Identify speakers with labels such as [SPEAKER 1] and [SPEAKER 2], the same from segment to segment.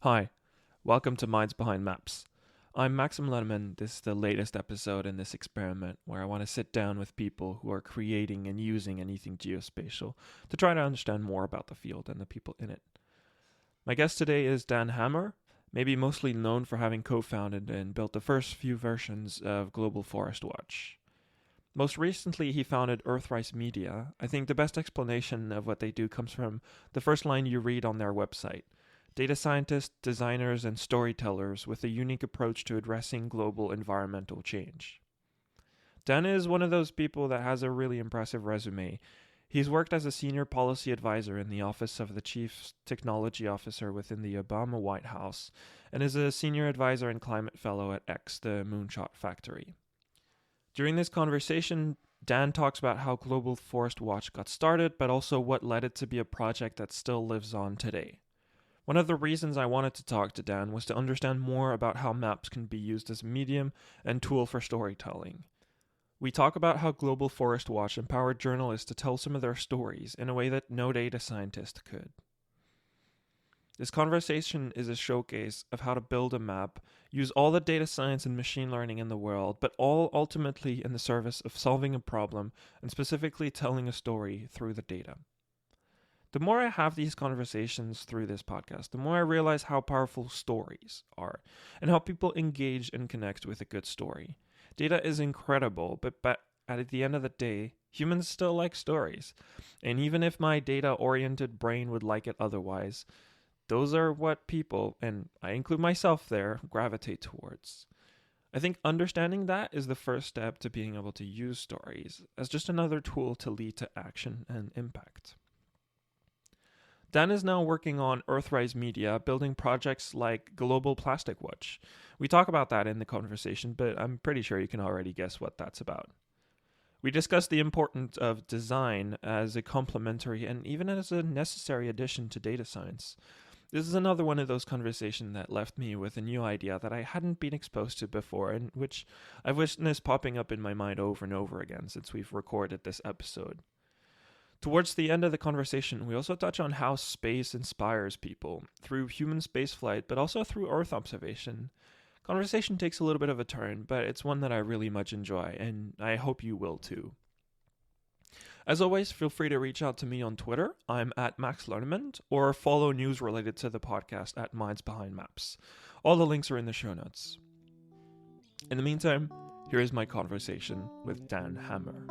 [SPEAKER 1] Hi, welcome to Minds Behind Maps. I'm Maxim Lenneman. This is the latest episode in this experiment where I want to sit down with people who are creating and using anything geospatial to try to understand more about the field and the people in it. My guest today is Dan Hammer, maybe mostly known for having co founded and built the first few versions of Global Forest Watch. Most recently, he founded Earthrise Media. I think the best explanation of what they do comes from the first line you read on their website: data scientists, designers, and storytellers with a unique approach to addressing global environmental change. Dan is one of those people that has a really impressive resume. He's worked as a senior policy advisor in the office of the chief technology officer within the Obama White House and is a senior advisor and climate fellow at X, the Moonshot Factory. During this conversation, Dan talks about how Global Forest Watch got started, but also what led it to be a project that still lives on today. One of the reasons I wanted to talk to Dan was to understand more about how maps can be used as a medium and tool for storytelling. We talk about how Global Forest Watch empowered journalists to tell some of their stories in a way that no data scientist could. This conversation is a showcase of how to build a map, use all the data science and machine learning in the world, but all ultimately in the service of solving a problem and specifically telling a story through the data. The more I have these conversations through this podcast, the more I realize how powerful stories are and how people engage and connect with a good story. Data is incredible, but at the end of the day, humans still like stories. And even if my data oriented brain would like it otherwise, those are what people, and I include myself there, gravitate towards. I think understanding that is the first step to being able to use stories as just another tool to lead to action and impact. Dan is now working on Earthrise Media, building projects like Global Plastic Watch. We talk about that in the conversation, but I'm pretty sure you can already guess what that's about. We discuss the importance of design as a complementary and even as a necessary addition to data science. This is another one of those conversations that left me with a new idea that I hadn't been exposed to before, and which I've witnessed popping up in my mind over and over again since we've recorded this episode. Towards the end of the conversation, we also touch on how space inspires people through human spaceflight, but also through Earth observation. Conversation takes a little bit of a turn, but it's one that I really much enjoy, and I hope you will too. As always, feel free to reach out to me on Twitter. I'm at Max Lernement, or follow news related to the podcast at Minds Behind Maps. All the links are in the show notes. In the meantime, here is my conversation with Dan Hammer.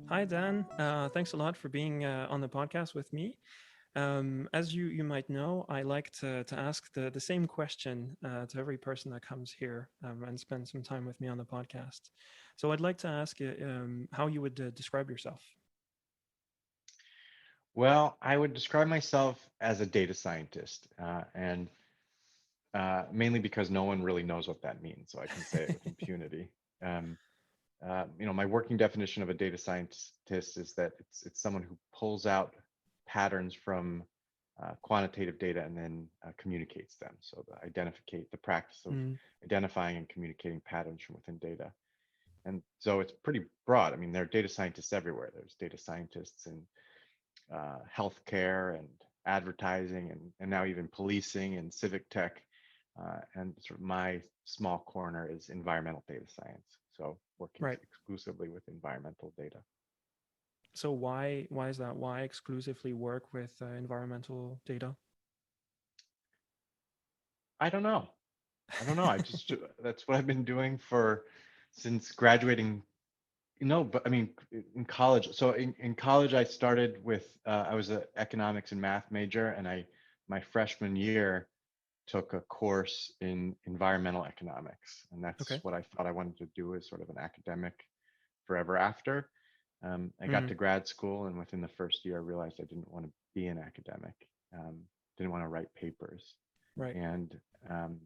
[SPEAKER 1] Hi, Dan. Thanks a lot for being on the podcast with me. As you might know, I like to ask the same question to every person that comes here and spends some time with me on the podcast. So I'd like to ask you how you would describe yourself.
[SPEAKER 2] Well, I would describe myself as a data scientist, and mainly because no one really knows what that means, so I can say it with impunity. Um, my working definition of a data scientist is that it's someone who pulls out patterns from quantitative data and then communicates them. So the practice of
[SPEAKER 1] Mm,
[SPEAKER 2] identifying and communicating patterns from within data. And so it's pretty broad. I mean, there are data scientists everywhere. There's data scientists in healthcare and advertising and now even policing and civic tech. And sort of my small corner is environmental data science. So working
[SPEAKER 1] right.
[SPEAKER 2] exclusively with environmental data.
[SPEAKER 1] So why is that? Why exclusively work with environmental data?
[SPEAKER 2] I don't know. I don't know. I just that's what I've been doing for since graduating. But I mean, in college. So in college, I started with I was an economics and math major, and my freshman year took a course in environmental economics, and that's
[SPEAKER 1] Okay.
[SPEAKER 2] what I thought I wanted to do as sort of an academic forever after. I got
[SPEAKER 1] Mm,
[SPEAKER 2] to grad school, and within the first year, I realized I didn't want to be an academic, um, didn't want to write papers,
[SPEAKER 1] right.
[SPEAKER 2] and um,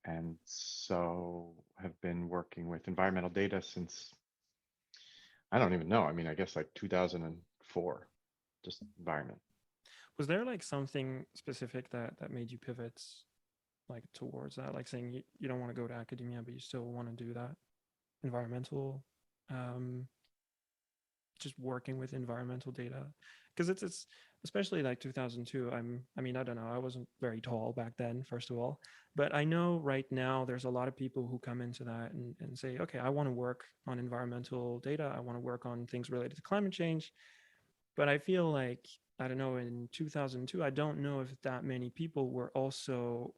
[SPEAKER 2] and so have been working with environmental data since I don't even know. I mean, I guess like 2004, just environment.
[SPEAKER 1] Was there like something specific that made you pivot like towards that? Like saying you don't want to go to academia, but you still want to do that environmental. Um,
[SPEAKER 3] just working with environmental data, because it's especially like 2002. I mean, I don't know, I wasn't very tall back then, first of all, but I know right now there's a lot of people who come into that and say, okay, I want to work on environmental data, I want to work on things related to climate change. But I feel like, I don't know, in 2002, I don't know if that many people were also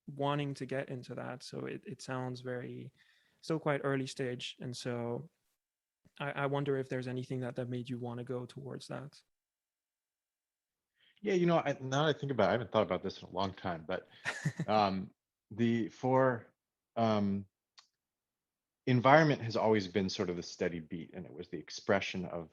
[SPEAKER 3] wanting to get into that. So it sounds very, still quite early stage. And so I wonder if there's anything that made you want to go towards that.
[SPEAKER 2] Yeah, now that I think about it, I haven't thought about this in a long time, but um, the for um, environment has always been sort of the steady beat, and it was the expression of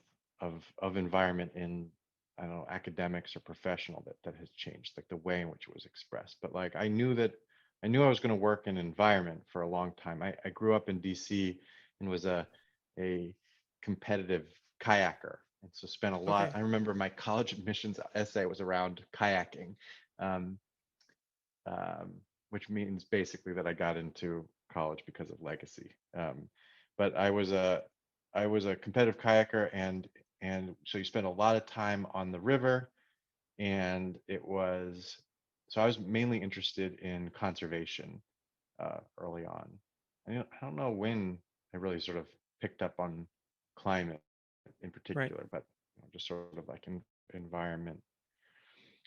[SPEAKER 2] environment in, I don't know, academics or professional, that has changed, like the way in which it was expressed. But like I knew I was going to work in environment for a long time. I grew up in DC and was a competitive kayaker, and so spent a lot.
[SPEAKER 3] Okay.
[SPEAKER 2] I remember my college admissions essay was around kayaking. Um, um, which means basically that I got into college because of legacy. But I was a competitive kayaker, and so you spend a lot of time on the river, and it was so I was mainly interested in conservation early on. I don't know when I really sort of picked up on climate in particular,
[SPEAKER 3] Right.
[SPEAKER 2] but just sort of like environment.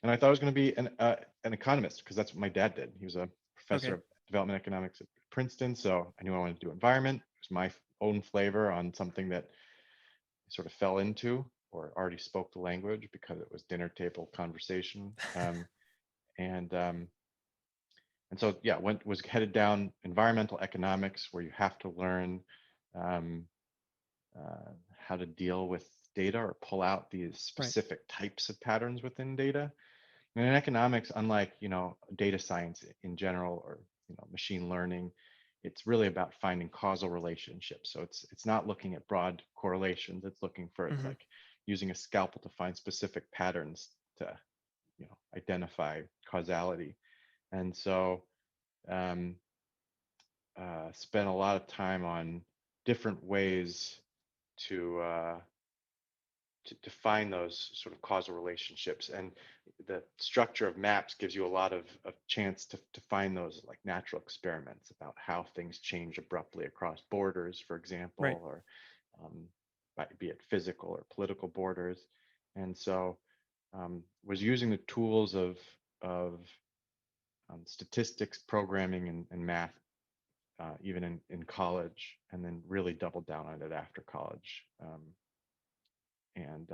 [SPEAKER 2] And I thought I was going to be an economist because that's what my dad did. He was a professor
[SPEAKER 3] Okay.
[SPEAKER 2] of development economics at Princeton, so I knew I wanted to do environment. It was my own flavor on something that I sort of fell into or already spoke the language because it was dinner table conversation. And and so yeah, went was headed down environmental economics, where you have to learn um, how to deal with data or pull out these
[SPEAKER 3] Right.
[SPEAKER 2] specific types of patterns within data. And in economics, unlike data science in general, or machine learning, it's really about finding causal relationships. So it's not looking at broad correlations. It's looking for
[SPEAKER 3] Hmm.
[SPEAKER 2] like using a scalpel to find specific patterns to identify causality. And so um, spent a lot of time on different ways to to find those sort of causal relationships. And the structure of maps gives you a lot of chance to find those like natural experiments about how things change abruptly across borders, for
[SPEAKER 3] Right.
[SPEAKER 2] example, or um, be it physical or political borders. And so was using the tools of statistics, programming, and math, even in college, and then really doubled down on it after college. And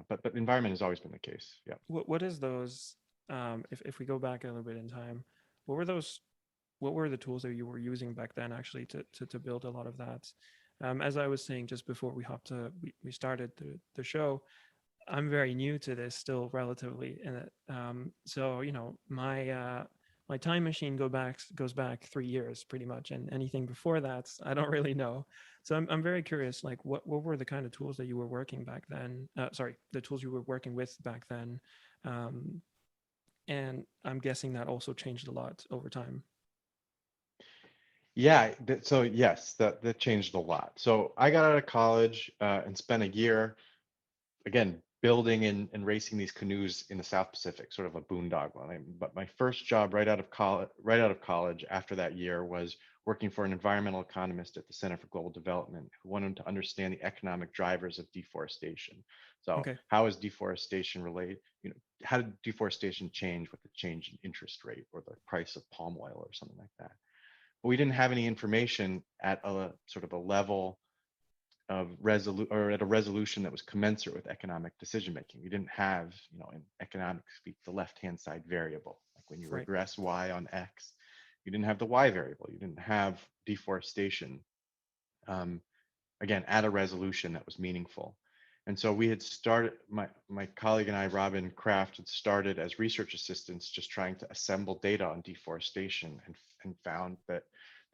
[SPEAKER 2] but environment has always been the case. Yeah.
[SPEAKER 3] What is those? If we go back a little bit in time, what were those? What were the tools that you were using back then actually to build a lot of that? As I was saying just before we started the show, I'm very new to this still relatively, and so my time machine goes back 3 years pretty much, and anything before that I don't really know. So I'm very curious, like what were the kind of tools that you were working back then? Sorry, the tools you were working with back then, um, and I'm guessing that also changed a lot over time.
[SPEAKER 2] Yeah. So yes, that changed a lot. So I got out of college and spent a year again building and racing these canoes in the South Pacific, sort of a boondoggle. But my first job right out of college after that year was working for an environmental economist at the Center for Global Development, who wanted to understand the economic drivers of deforestation. So
[SPEAKER 3] Okay.
[SPEAKER 2] how is deforestation related? How did deforestation change with the change in interest rate or the price of palm oil or something like that? But we didn't have any information at a sort of a level of or at a resolution that was commensurate with economic decision making. We didn't have, in economics speak, the left hand side variable. Like when you
[SPEAKER 3] Right.
[SPEAKER 2] regress y on x, you didn't have the y variable. You didn't have deforestation. Um, Again, at a resolution that was meaningful. And so we had started, my colleague and I, Robin Kraft, had started as research assistants just trying to assemble data on deforestation, and found that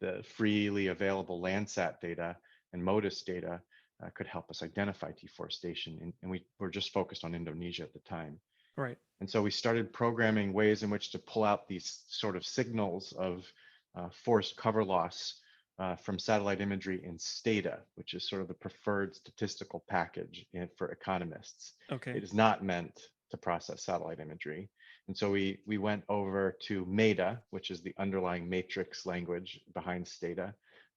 [SPEAKER 2] the freely available Landsat data and MODIS data could help us identify deforestation. And we were just focused on Indonesia at the time.
[SPEAKER 3] Right.
[SPEAKER 2] And so we started programming ways in which to pull out these sort of signals of forest cover loss from satellite imagery in Stata, which is sort of the preferred statistical package for economists.
[SPEAKER 3] Okay.
[SPEAKER 2] It is not meant to process satellite imagery. And so we went over to Meta, which is the underlying matrix language behind Stata.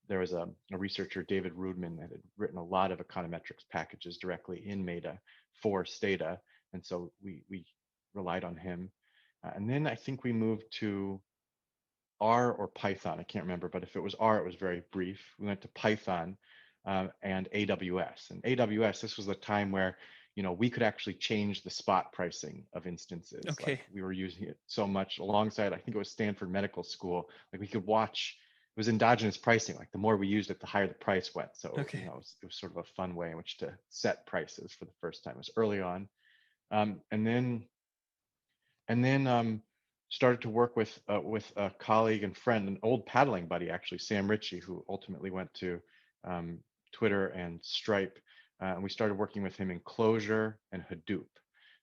[SPEAKER 2] There was a researcher, David Rudman, that had written a lot of econometrics packages directly in Meta for Stata. And so we relied on him. And then I think we moved to R or Python. I can't remember, but if it was R, it was very brief. We went to Python and AWS. And AWS, this was the time where we could actually change the spot pricing of instances. Like
[SPEAKER 3] Okay.
[SPEAKER 2] we were using it so much alongside, I think it was Stanford Medical School. Like we could watch. It was endogenous pricing. Like the more we used it, the higher the price went. So
[SPEAKER 3] Okay.
[SPEAKER 2] it was sort of a fun way in which to set prices for the first time. It was early on, and then started to work with a colleague and friend, an old paddling buddy actually, Sam Ritchie, who ultimately went to um, Twitter and Stripe, and we started working with him in Clojure and Hadoop.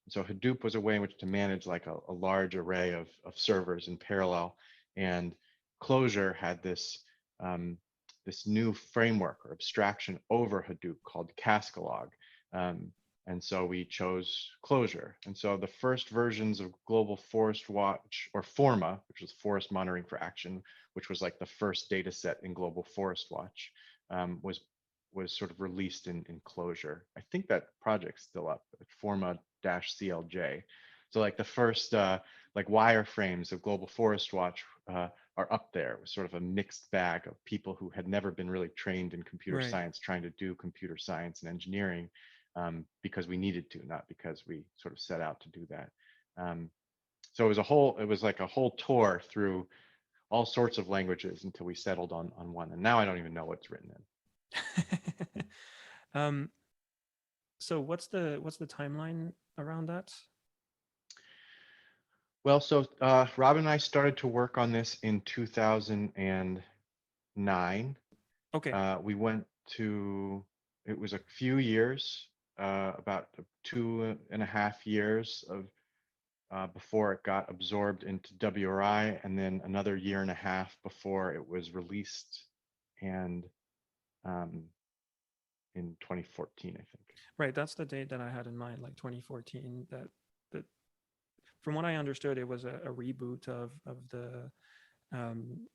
[SPEAKER 2] And so Hadoop was a way in which to manage like a large array of servers in parallel, and Clojure had this new framework or abstraction over Hadoop called Cascalog. Um, and so we chose Clojure. And so the first versions of Global Forest Watch, or FORMA, which was Forest Monitoring for Action, which was like the first data set in Global Forest Watch, was sort of released in Clojure. I think that project's still up at FORMA-CLJ. So like the first like wireframes of Global Forest Watch are up there. It was sort of a mixed bag of people who had never been really trained in computer
[SPEAKER 3] Right.
[SPEAKER 2] science trying to do computer science and engineering because we needed to, not because we sort of set out to do that. So it was like a whole tour through all sorts of languages until we settled on one. And now I don't even know what's written in.
[SPEAKER 3] um, so what's the timeline around that?
[SPEAKER 2] Well, so Rob and I started to work on this in 2009.
[SPEAKER 3] Okay.
[SPEAKER 2] We went to, it was a few years, about 2.5 years of before it got absorbed into WRI, and then another year and a half before it was released, and um, in 2014, I think.
[SPEAKER 3] Right. That's the date that I had in mind, like 2014. That from what I understood, it was a reboot the um,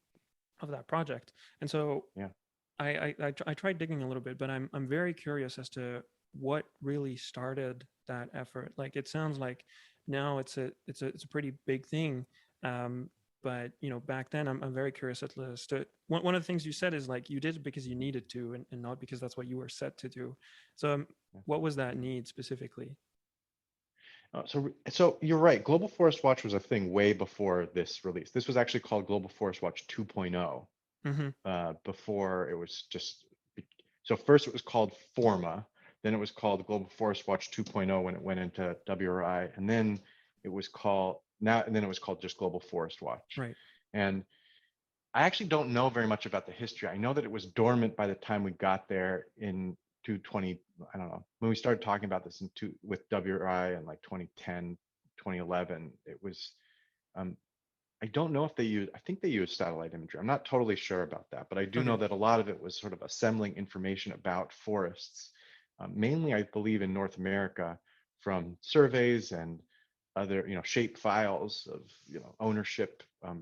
[SPEAKER 3] of that project. And so
[SPEAKER 2] Yeah.
[SPEAKER 3] I tried digging a little bit, but I'm very curious as to what really started that effort. Like it sounds like now it's a pretty big thing. But back then I'm very curious as to one of the things you said is like you did it because you needed to, and not because that's what you were set to do. So
[SPEAKER 2] Yeah.
[SPEAKER 3] what was that need specifically?
[SPEAKER 2] So you're right. Global Forest Watch was a thing way before this release. This was actually called Global Forest Watch 2.0
[SPEAKER 3] Mm-hmm.
[SPEAKER 2] before it was just. So first it was called Forma, then it was called Global Forest Watch 2.0 when it went into WRI, and then it was called just Global Forest Watch.
[SPEAKER 3] Right.
[SPEAKER 2] And I actually don't know very much about the history. I know that it was dormant by the time we got there in 2020. I don't know, when we started talking about this with WRI in like 2010, 2011. It was. Um, I don't know if they use. I think they use satellite imagery. I'm not totally sure about that, but I do know
[SPEAKER 3] Okay.
[SPEAKER 2] that a lot of it was sort of assembling information about forests, mainly I believe in North America, from surveys and other shape files of ownership. I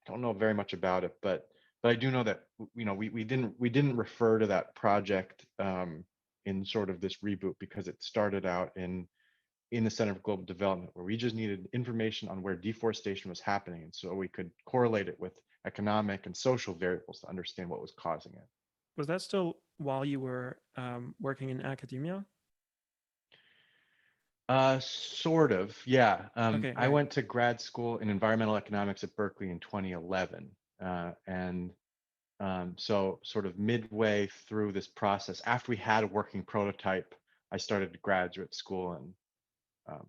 [SPEAKER 2] don't know very much about it, but I do know that we didn't refer to that project in sort of this reboot because it started out in the Center for Global Development, where we just needed information on where deforestation was happening, and so we could correlate it with economic and social variables to understand what was causing it.
[SPEAKER 3] Was that still while you were working in academia?
[SPEAKER 2] Sort of, yeah.
[SPEAKER 3] Okay.
[SPEAKER 2] I
[SPEAKER 3] Right.
[SPEAKER 2] went to grad school in environmental economics at Berkeley in 2011, and so sort of midway through this process, after we had a working prototype, I started graduate school and um,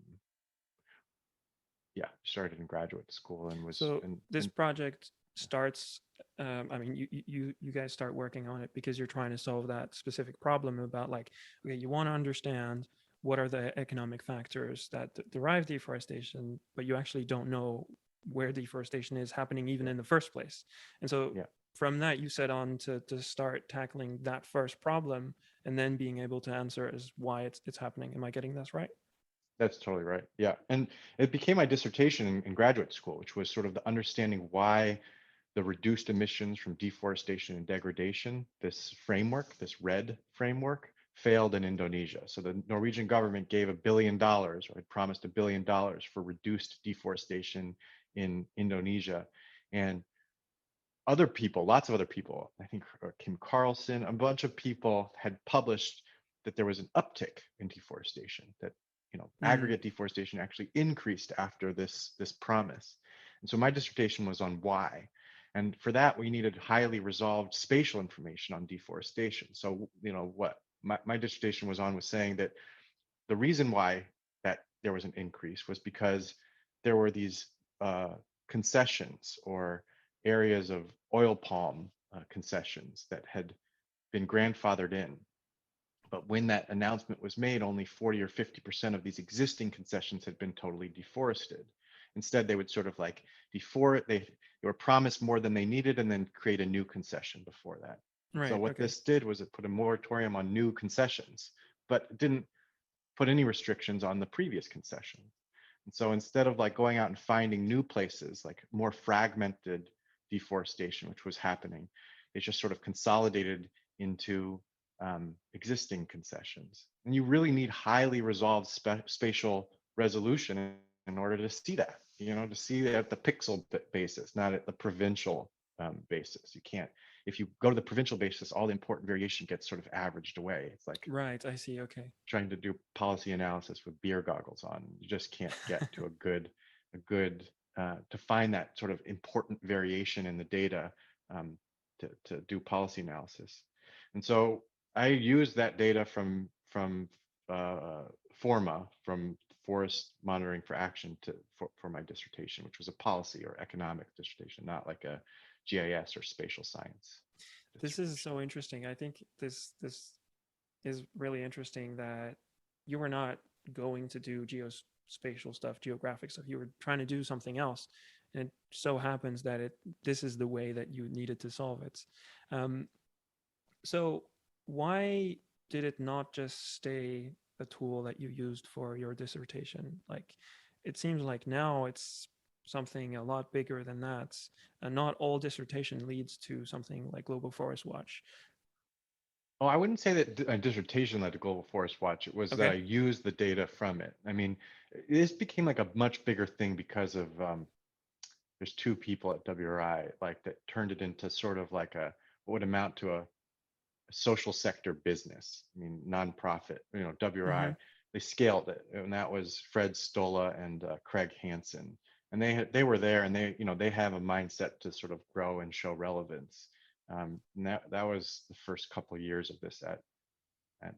[SPEAKER 2] yeah, started in graduate school and was
[SPEAKER 3] So this
[SPEAKER 2] and
[SPEAKER 3] project starts. I mean, you guys start working on it because you're trying to solve that specific problem about like, okay, you want to understand what are the economic factors that derive deforestation, but you actually don't know where deforestation is happening even
[SPEAKER 2] yeah,
[SPEAKER 3] in the first place. And so
[SPEAKER 2] yeah.
[SPEAKER 3] from that you set on to start tackling that first problem and then being able to answer as why it's happening. Am I getting this right?
[SPEAKER 2] That's totally right. Yeah. And it became my dissertation in graduate school, which was sort of the understanding why the reduced emissions from deforestation and degradation, this framework, this RED framework, failed in Indonesia. So the Norwegian government gave $1 billion, or had promised $1 billion for reduced deforestation in Indonesia. And other people, lots of other people, I think Kim Carlson, a bunch of people had published that there was an uptick in deforestation, that
[SPEAKER 3] Mm,
[SPEAKER 2] aggregate deforestation actually increased after this promise. And so my dissertation was on why. And for that, we needed highly resolved spatial information on deforestation. So, what my dissertation was saying that the reason why that there was an increase was because there were these uh, concessions or areas of oil palm concessions that had been grandfathered in. But when that announcement was made, only 40 or 50% of these existing concessions had been totally deforested. Instead, they would sort of like they were promised more than they needed and then create a new concession before that. And so
[SPEAKER 3] right.
[SPEAKER 2] what
[SPEAKER 3] Okay.
[SPEAKER 2] this did was it put a moratorium on new concessions, but it didn't put any restrictions on the previous concession. And so instead of like going out and finding new places, like more fragmented deforestation, which was happening, it just sort of consolidated into existing concessions. And you really need highly resolved spatial resolution in order to see that, to see that at the pixel basis, not at the provincial basis. You can't, if you go to the provincial basis, all the important variation gets sort of averaged away. It's like
[SPEAKER 3] Right. I see. Okay.
[SPEAKER 2] trying to do policy analysis with beer goggles on. You just can't get to a good to find that sort of important variation in the data um, to do policy analysis. And so I used that data from Forma, from Forest Monitoring for Action, for my dissertation, which was a policy or economic dissertation, not like a GIS or spatial science
[SPEAKER 3] This is
[SPEAKER 2] dissertation.
[SPEAKER 3] so interesting. I think this is really interesting that you were not going to do geospatial stuff, geographic stuff. You were trying to do something else, and it so happens that this is the way that you needed to solve it. Um, so why did it not just stay a tool that you used for your dissertation? Like, it seems like now it's something a lot bigger than that, and not all dissertation leads to something like Global Forest Watch.
[SPEAKER 2] Oh, I wouldn't say that a dissertation led to Global Forest Watch. It was that
[SPEAKER 3] Okay.
[SPEAKER 2] I used the data from it. I mean, this became like a much bigger thing because of there's two people at WRI like that turned it into sort of like what would amount to a social sector business. I mean, nonprofit.
[SPEAKER 3] Mm-hmm.
[SPEAKER 2] WRI, they scaled it, and that was Fred Stolla and Craig Hansen, and they were there, and they have a mindset to sort of grow and show relevance. And that was the first couple of years of this at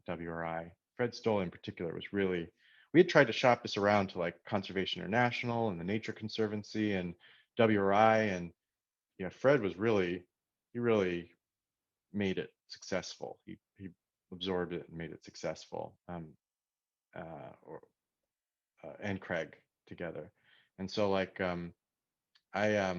[SPEAKER 2] WRI. Fred Stoll in particular was really, we had tried to shop this around to like Conservation International and the Nature Conservancy and WRI. And Fred was really, he really made it successful. He absorbed it and made it successful. Or And Craig together. And so like I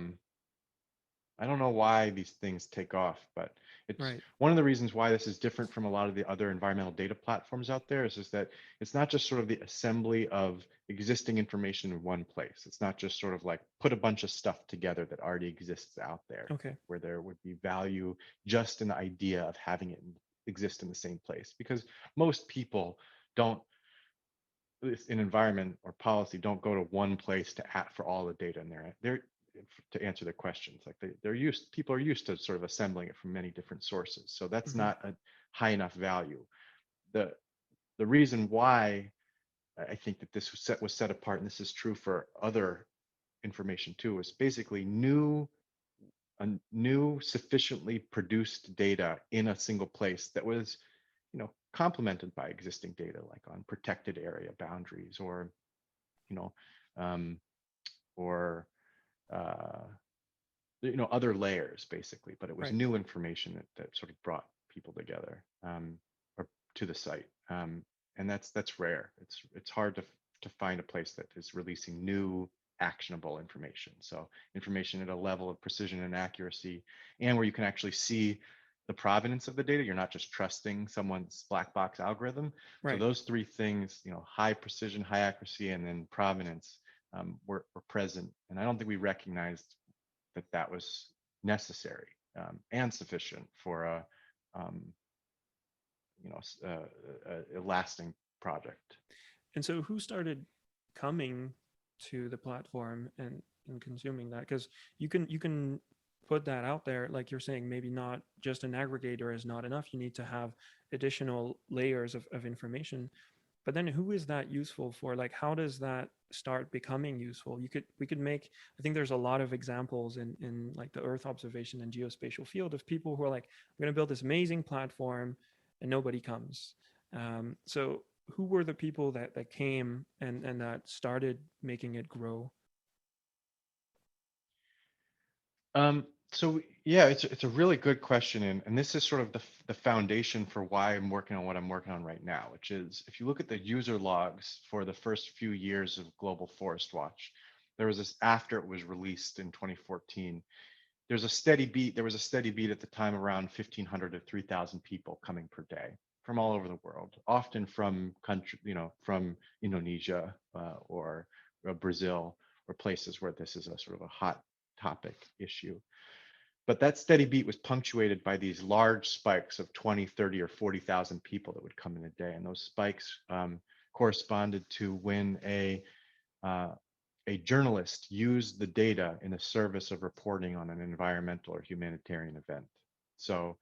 [SPEAKER 2] I don't know why these things take off, but it's
[SPEAKER 3] Right.
[SPEAKER 2] one of the reasons why this is different from a lot of the other environmental data platforms out there is that it's not just sort of the assembly of existing information in one place. It's not just sort of like put a bunch of stuff together that already exists out there,
[SPEAKER 3] Okay.
[SPEAKER 2] where there would be value just in the idea of having it exist in the same place. Because most people don't, in environment or policy, don't go to one place to for all the data in there. They're to answer their questions. Like people are used to sort of assembling it from many different sources. So that's
[SPEAKER 3] Mm-hmm.
[SPEAKER 2] not a high enough value. The the reason why I think that this was set apart, and this is true for other information too, is basically new sufficiently produced data in a single place that was complemented by existing data like on protected area boundaries or you know um, or uh, other layers basically, but it was
[SPEAKER 3] Right.
[SPEAKER 2] new information that sort of brought people together or to the site, and that's rare. It's hard to find a place that is releasing new actionable information. So information at a level of precision and accuracy, and where you can actually see the provenance of the data. You're not just trusting someone's black box algorithm. So
[SPEAKER 3] Right.
[SPEAKER 2] those three things, high precision, high accuracy, and then provenance, were present. And I don't think we recognized that that was necessary, and sufficient for um, a lasting project.
[SPEAKER 3] And so who started coming to the platform and consuming that? Because you can put that out there, like you're saying, maybe not just an aggregator is not enough. You need to have additional layers of information. But then who is that useful for? Like how does that start becoming useful? We could make, I think there's a lot of examples in like the Earth observation and geospatial field of people who are like, I'm going to build this amazing platform and nobody comes. So who were the people that came and that started making it grow?
[SPEAKER 2] So yeah, it's a really good question, and this is sort of the foundation for why I'm working on what I'm working on right now, which is if you look at the user logs for the first few years of Global Forest Watch, there was this after it was released in 2014. There was a steady beat at the time around 1,500 to 3,000 people coming per day from all over the world, often from from Indonesia, or Brazil, or places where this is a sort of a hot topic issue. But that steady beat was punctuated by these large spikes of 20, 30, or 40,000 people that would come in a day. And those spikes corresponded to when uh, a journalist used the data in the service of reporting on an environmental or humanitarian event. So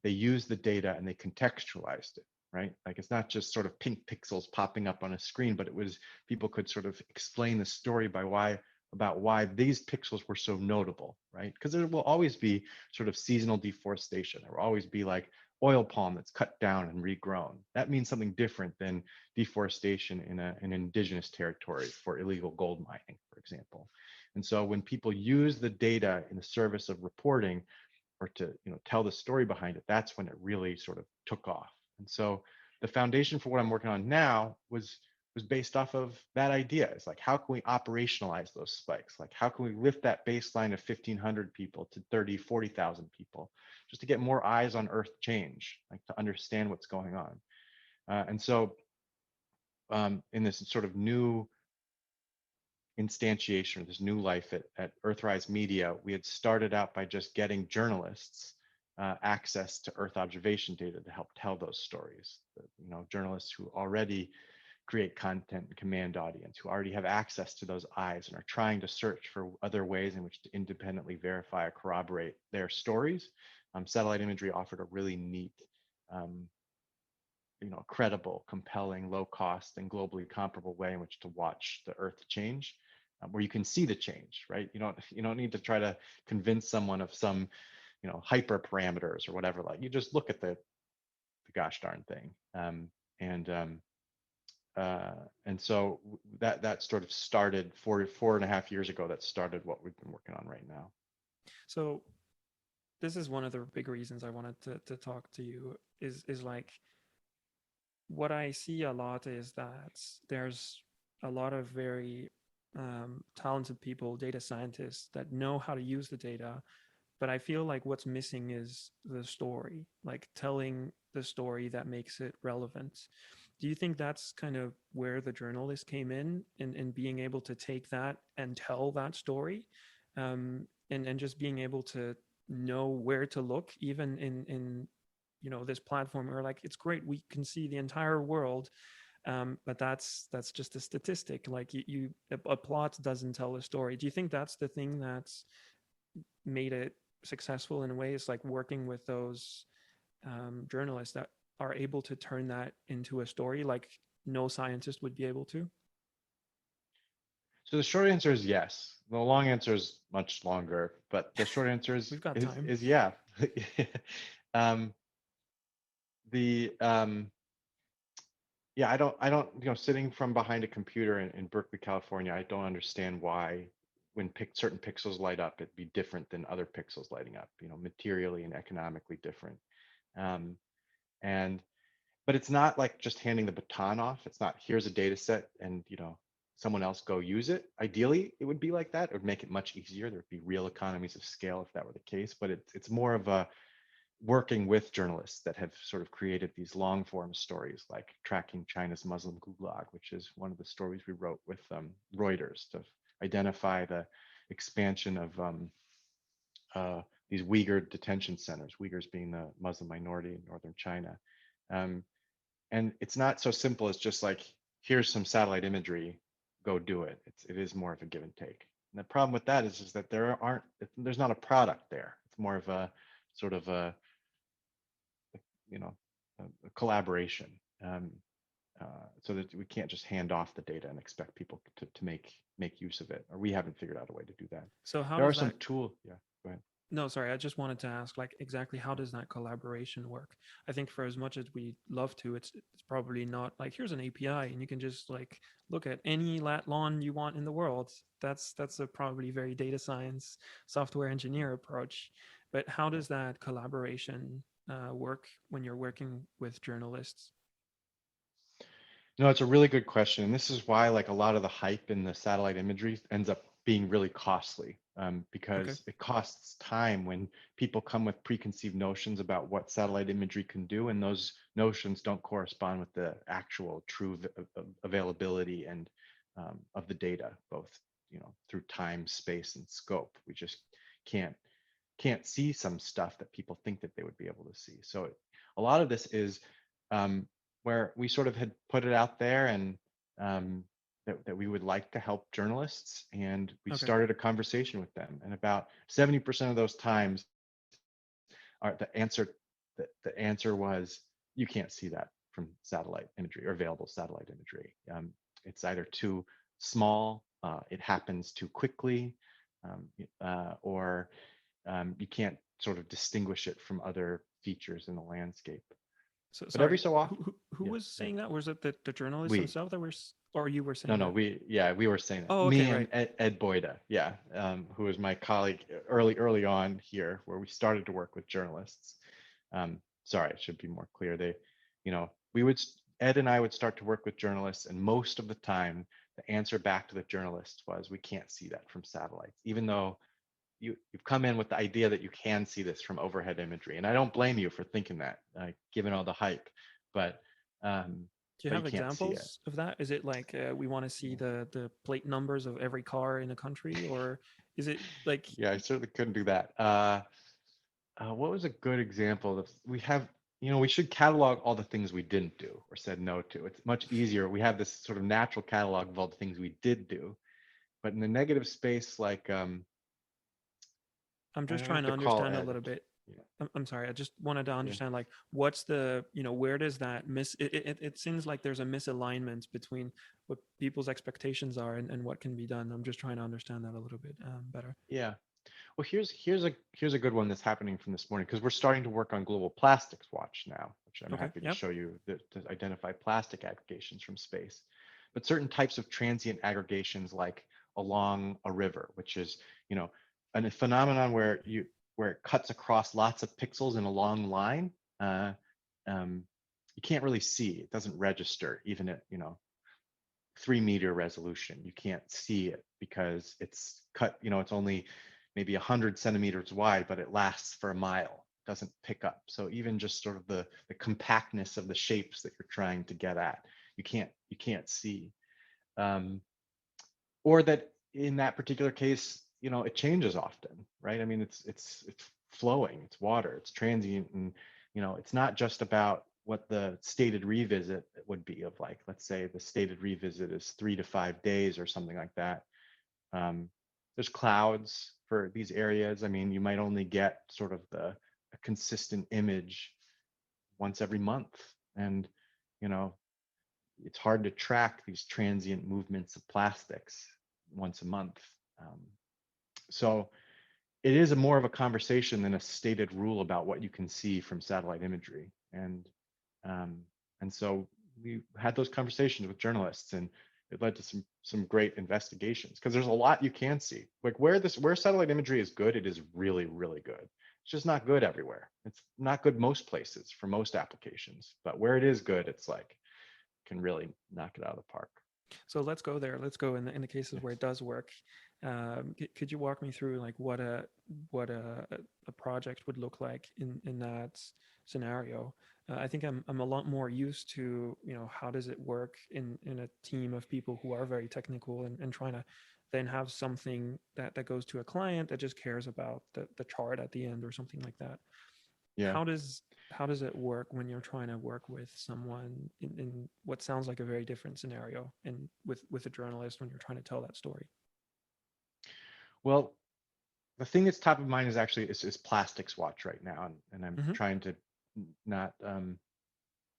[SPEAKER 2] they used the data and they contextualized it, right? Like it's not just sort of pink pixels popping up on a screen, but it was people could sort of explain the story about why these pixels were so notable, right? Because there will always be sort of seasonal deforestation. There will always be like oil palm that's cut down and regrown. That means something different than deforestation in an indigenous territory for illegal gold mining, for example. And so when people use the data in the service of reporting, or to tell the story behind it, that's when it really sort of took off. And so the foundation for what I'm working on now was based off of that idea. It's like, how can we operationalize those spikes? Like, how can we lift that baseline of 1,500 people to 30, 40,000 people, just to get more eyes on Earth change, like to understand what's going on. And so in this sort of new instantiation, this new life at Earthrise Media, we had started out by just getting journalists access to Earth observation data to help tell those stories. Journalists who already create content and command audience, who already have access to those eyes and are trying to search for other ways in which to independently verify or corroborate their stories. Satellite imagery offered a really neat, um, credible, compelling, low cost, and globally comparable way in which to watch the Earth change, where you can see the change, right? You don't need to try to convince someone of some, hyper parameters or whatever. Like you just look at the gosh darn thing, and and so that sort of started 4.5 years ago. That started what we've been working on right now.
[SPEAKER 3] So this is one of the big reasons I wanted to talk to you is like what I see a lot is that there's a lot of very talented people, data scientists that know how to use the data, but I feel like what's missing is the story, like telling the story that makes it relevant. Do you think that's kind of where the journalist came in being able to take that and tell that story, and just being able to know where to look, even in this platform where like it's great we can see the entire world, but that's just a statistic. Like a plot doesn't tell a story. Do you think that's the thing that's made it successful in a way? Is like working with those journalists that are able to turn that into a story like no scientist would be able to?
[SPEAKER 2] So the short answer is yes. The long answer is much longer, but the short answer
[SPEAKER 3] We've got
[SPEAKER 2] is
[SPEAKER 3] time.
[SPEAKER 2] is yeah. um, the Yeah, I don't sitting from behind a computer in Berkeley, California, I don't understand why when certain pixels light up, it'd be different than other pixels lighting up, materially and economically different. Um, and but it's not like just handing the baton off. It's not, here's a data set and someone else go use it. Ideally, it would be like that. It would make it much easier. There'd be real economies of scale if that were the case. But it's more of a working with journalists that have sort of created these long form stories, like tracking China's Muslim gulag, which is one of the stories we wrote with Reuters to identify the expansion of these Uyghur detention centers, Uyghurs being the Muslim minority in northern China. Um, and it's not so simple as just like, here's some satellite imagery, go do it. It is more of a give and take. And the problem with that is that there's not a product there. It's more of a sort of a, you know, a collaboration. So that we can't just hand off the data and expect people to make use of it, or we haven't figured out a way to do that.
[SPEAKER 3] So how
[SPEAKER 2] There are
[SPEAKER 3] does
[SPEAKER 2] some
[SPEAKER 3] that
[SPEAKER 2] tools. Yeah, go ahead.
[SPEAKER 3] No, sorry, I just wanted to ask, like, exactly how does that collaboration work? I think for as much as we love to, it's probably not like here's an API and you can just like look at any lat lawn you want in the world. That's a probably very data science software engineer approach. But how
[SPEAKER 2] Yeah.
[SPEAKER 3] does that collaboration work when you're working with journalists?
[SPEAKER 2] No, it's a really good question. And this is why like a lot of the hype in the satellite imagery ends up being really costly,
[SPEAKER 3] Okay.
[SPEAKER 2] because it costs time when people come with preconceived notions about what satellite imagery can do, and those notions don't correspond with the actual true availability and of the data, both through time, space, and scope. We just can't see some stuff that people think that they would be able to see. So a lot of this is um, where we sort of had put it out there, and that we would like to help journalists, and we
[SPEAKER 3] Okay.
[SPEAKER 2] started a conversation with them. And about 70% of those times, the answer was, you can't see that from satellite imagery or available satellite imagery. It's either too small, it happens too quickly, or you can't sort of distinguish it from other features in the landscape.
[SPEAKER 3] So
[SPEAKER 2] But every
[SPEAKER 3] sorry,
[SPEAKER 2] so often,
[SPEAKER 3] who
[SPEAKER 2] yeah,
[SPEAKER 3] was
[SPEAKER 2] yeah,
[SPEAKER 3] saying that? Was it the journalists
[SPEAKER 2] we,
[SPEAKER 3] themselves that or you were
[SPEAKER 2] no,
[SPEAKER 3] saying
[SPEAKER 2] no,
[SPEAKER 3] that?
[SPEAKER 2] we were saying that.
[SPEAKER 3] Oh, okay,
[SPEAKER 2] Me and
[SPEAKER 3] right.
[SPEAKER 2] Ed Boyda, yeah, who was my colleague early on here, where we started to work with journalists. Sorry, it should be more clear. We would, Ed and I would start to work with journalists, and most of the time, the answer back to the journalists was, we can't see that from satellites, even though you've come in with the idea that you can see this from overhead imagery, and I don't blame you for thinking that, given all the hype, but um,
[SPEAKER 3] Do you
[SPEAKER 2] but you
[SPEAKER 3] have
[SPEAKER 2] can't see it.
[SPEAKER 3] examples of that? Is it like we want to see
[SPEAKER 2] Yeah.
[SPEAKER 3] the plate numbers of every car in a country, or is it like
[SPEAKER 2] Yeah, I certainly couldn't do that. What was a good example of we have? We should catalog all the things we didn't do or said no to. It's much easier. We have this sort of natural catalog of all the things we did do, but in the negative space, like
[SPEAKER 3] I'm
[SPEAKER 2] I
[SPEAKER 3] just trying
[SPEAKER 2] have
[SPEAKER 3] to
[SPEAKER 2] to call
[SPEAKER 3] understand a
[SPEAKER 2] Ed.
[SPEAKER 3] little bit.
[SPEAKER 2] Yeah,
[SPEAKER 3] I'm sorry. I just wanted to
[SPEAKER 2] yeah.
[SPEAKER 3] understand like what's the where does that it seems like there's a misalignment between what people's expectations are and what can be done. I'm just trying to understand that a little bit better.
[SPEAKER 2] Yeah. Well, here's a good one that's happening from this morning, because we're starting to work on Global Plastics Watch now, which I'm
[SPEAKER 3] Okay.
[SPEAKER 2] happy to
[SPEAKER 3] Yep.
[SPEAKER 2] show you, to identify plastic aggregations from space. But certain types of transient aggregations, like along a river, which is a phenomenon where it cuts across lots of pixels in a long line. Uh, you can't really see; it doesn't register even at 3-meter resolution. You can't see it because it's cut, it's only maybe 100 centimeters wide, but it lasts for a mile, doesn't pick up. So even just sort of the compactness of the shapes that you're trying to get at, you can't see. Um, or that in that particular case, it changes often, right? I mean, it's flowing, it's water, it's transient, and it's not just about what the stated revisit would be of, like, let's say the stated revisit is 3 to 5 days or something like that. There's clouds for these areas. I mean, you might only get sort of a consistent image once every month, and you know it's hard to track these transient movements of plastics once a month. Um, so it is more of a conversation than a stated rule about what you can see from satellite imagery. Um, and so we had those conversations with journalists, and it led to some great investigations, because there's a lot you can see. Like where satellite imagery is good, it is really, really good. It's just not good everywhere. It's not good most places for most applications, but where it is good, it's like can really knock it out of the park.
[SPEAKER 3] So let's go there. Let's go in the cases where it does work. Could you walk me through like what a project would look like in that scenario? I think I'm a lot more used to, how does it work in a team of people who are very technical and trying to then have something that goes to a client that just cares about the chart at the end or something like that.
[SPEAKER 2] Yeah.
[SPEAKER 3] How does it work when you're trying to work with someone in what sounds like a very different scenario and with a journalist when you're trying to tell that story?
[SPEAKER 2] Well, the thing that's top of mind is actually is Plastics Watch right now, and I'm
[SPEAKER 3] Hmm.
[SPEAKER 2] trying to not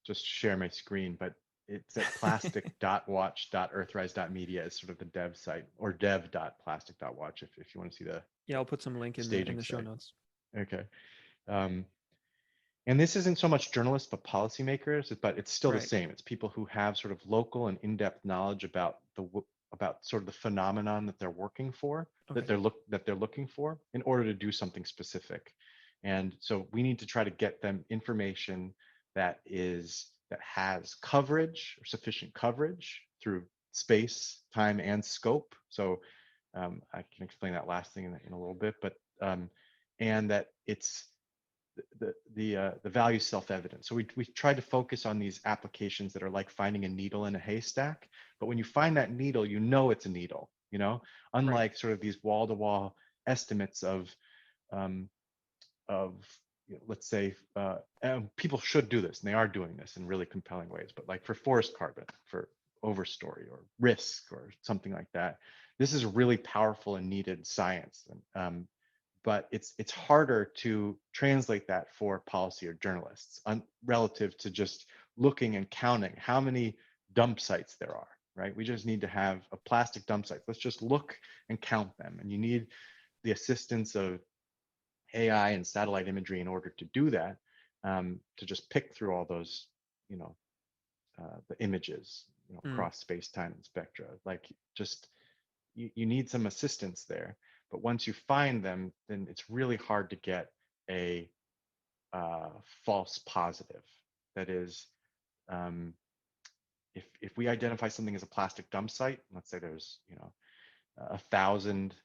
[SPEAKER 2] just share my screen, but it's at plastic.watch.earthrise.media is sort of the dev site, or dev.plastic.watch if you want to see
[SPEAKER 3] Yeah,
[SPEAKER 2] the
[SPEAKER 3] I'll put some link in
[SPEAKER 2] staging
[SPEAKER 3] the show
[SPEAKER 2] site.
[SPEAKER 3] notes.
[SPEAKER 2] Okay. Um, and this isn't so much journalists but policymakers, but it's still the
[SPEAKER 3] Right.
[SPEAKER 2] same. It's people who have sort of local and in-depth knowledge about about sort of the phenomenon that they're working for,
[SPEAKER 3] Okay.
[SPEAKER 2] that they're looking for in order to do something specific. And so we need to try to get them information that has coverage or sufficient coverage through space, time, and scope. So I can explain that last thing in a little bit, but and that it's the value self-evident. So we try to focus on these applications that are like finding a needle in a haystack. But when you find that needle, you know it's a needle.
[SPEAKER 3] Right.
[SPEAKER 2] Unlike sort of these wall-to-wall estimates um, of let's say people should do this, and they are doing this in really compelling ways. But like for forest carbon, for overstory or risk or something like that, this is really powerful and needed science. But it's harder to translate that for policy or journalists relative to just looking and counting how many dump sites there are, right? We just need to have a plastic dump site. Let's just look and count them. And you need the assistance of AI and satellite imagery in order to do that, to just pick through all those, you know, the images,
[SPEAKER 3] Mm.
[SPEAKER 2] across space, time, and spectra. Like just you need some assistance there. But once you find them, then it's really hard to get a false positive. That is, um, if we identify something as a plastic dump site, let's say there's 1,000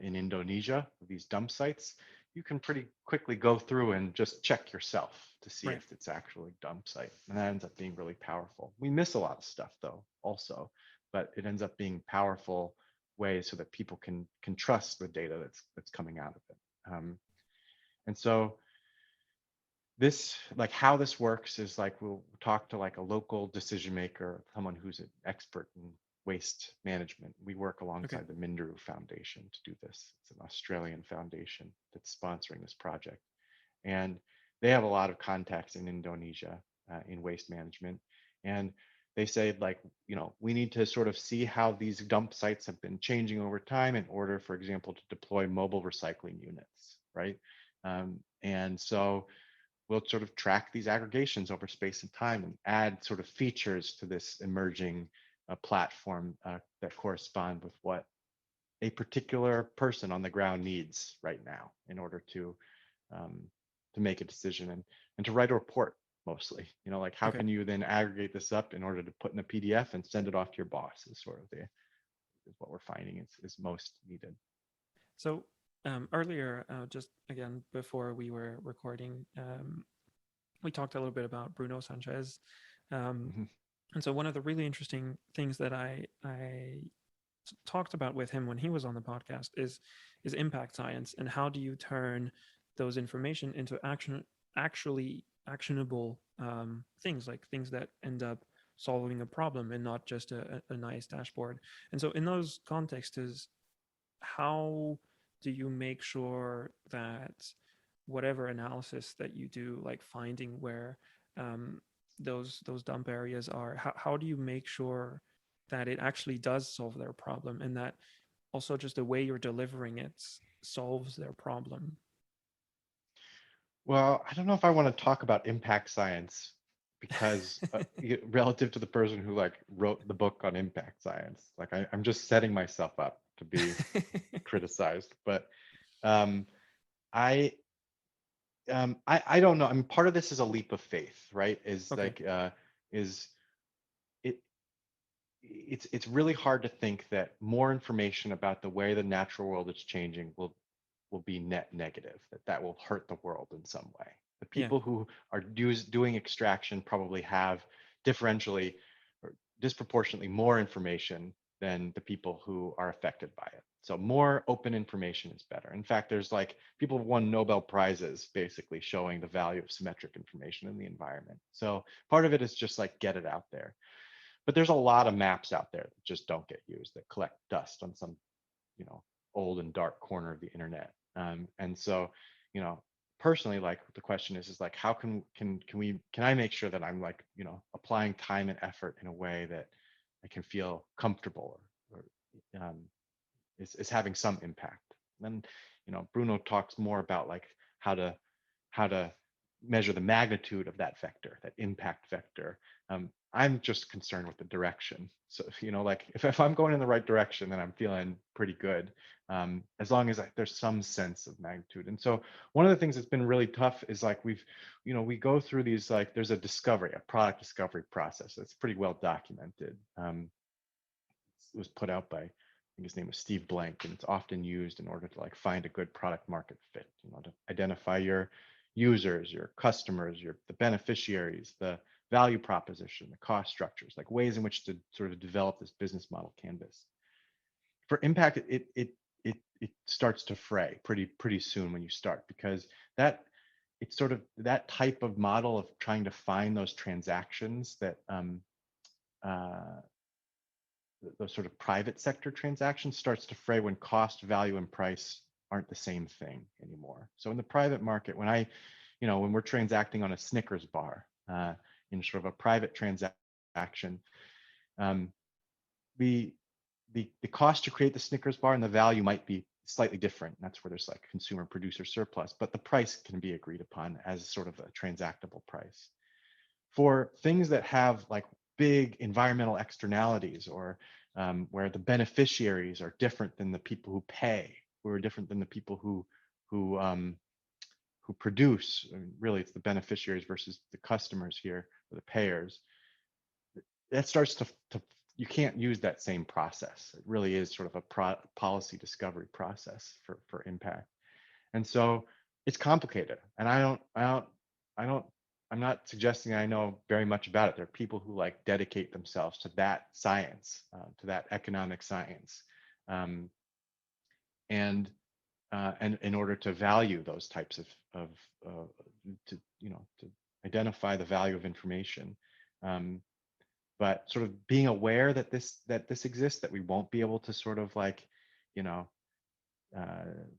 [SPEAKER 2] in Indonesia, these dump sites, you can pretty quickly go through and just check yourself to see
[SPEAKER 3] Right.
[SPEAKER 2] if it's actually a dump site. And that ends up being really powerful. We miss a lot of stuff though, also, but it ends up being powerful ways so that people can trust the data that's coming out of it. And so this, like how this works is like we'll talk to like a local decision maker, someone who's an expert in waste management. We work
[SPEAKER 3] Okay.
[SPEAKER 2] alongside the Minderu Foundation to do this. It's an Australian foundation that's sponsoring this project, and they have a lot of contacts in Indonesia in waste management. And they say like, we need to sort of see how these dump sites have been changing over time in order, for example, to deploy mobile recycling units, right? And so we'll sort of track these aggregations over space and time and add sort of features to this emerging platform that correspond with what a particular person on the ground needs right now in order um, to make a decision and to write a report mostly. Like how
[SPEAKER 3] Okay.
[SPEAKER 2] can you then aggregate this up in order to put in a PDF and send it off to your boss is sort of is what we're finding is most needed.
[SPEAKER 3] So earlier, just again before we were recording, we talked a little bit about Bruno Sanchez. Um,
[SPEAKER 2] Mhm.
[SPEAKER 3] and so one of the really interesting things that I talked about with him when he was on the podcast is impact science, and how do you turn those information into actually actionable things, like things that end up solving a problem and not just a nice dashboard. And so in those contexts, how do you make sure that whatever analysis that you do, like finding where um, those dump areas are, how do you make sure that it actually does solve their problem, and that also just the way you're delivering it solves their problem?
[SPEAKER 2] Well, I don't know if I want to talk about impact science because relative to the person who like wrote the book on impact science, like I'm just setting myself up to be criticized. But um, I I don't know. I mean, part of this is a leap of faith, right? Is
[SPEAKER 3] Okay.
[SPEAKER 2] like is it it's really hard to think that more information about the way the natural world is changing will be net negative, that will hurt the world in some way. The
[SPEAKER 3] Yeah.
[SPEAKER 2] people who are doing extraction probably have differentially or disproportionately more information than the people who are affected by it. So more open information is better. In fact, there's like people have won Nobel Prizes basically showing the value of symmetric information in the environment. So part of it is just like get it out there. But there's a lot of maps out there that just don't get used, that collect dust on some, you know, old and dark corner of the internet. And so, you know, personally, like the question is like, how can I make sure that I'm like, you know, applying time and effort in a way that I can feel comfortable or is having some impact. And you know, Bruno talks more about like how to how to measure the magnitude of that vector, that impact vector. I'm just concerned with the direction. So you know, like if I'm going in the right direction, then I'm feeling pretty good. As long as there's some sense of magnitude. And so one of the things that's been really tough is like you know, we go through these like there's a product discovery process that's pretty well documented. It was put out by, I think his name was Steve Blank, and it's often used in order to like find a good product market fit, you know, to identify your users, your customers, the beneficiaries, the value proposition, the cost structures, like ways in which to sort of develop this business model canvas. For impact, it starts to fray pretty soon when you start, because that it's sort of that type of model of trying to find those transactions that uh, those sort of private sector transactions starts to fray when cost, value, and price aren't the same thing anymore. So in the private market, when we're transacting on a Snickers bar in sort of a private transaction, um, the the cost to create the Snickers bar and the value might be slightly different. That's where there's like consumer producer surplus, but the price can be agreed upon as sort of a transactable price. For things that have like big environmental externalities, or where the beneficiaries are different than the people who pay, who are different than the people who um, who produce. I mean, really, it's the beneficiaries versus the customers here, or the payers. That starts to you can't use that same process. It really is sort of a policy discovery process for impact. And so it's complicated. And I don't, I'm not suggesting I know very much about it. There are people who like dedicate themselves to that science, to that economic science, um, and in order to value those types of to to identify the value of information. Um, but sort of being aware that this exists, that we won't be able to sort of like, you know,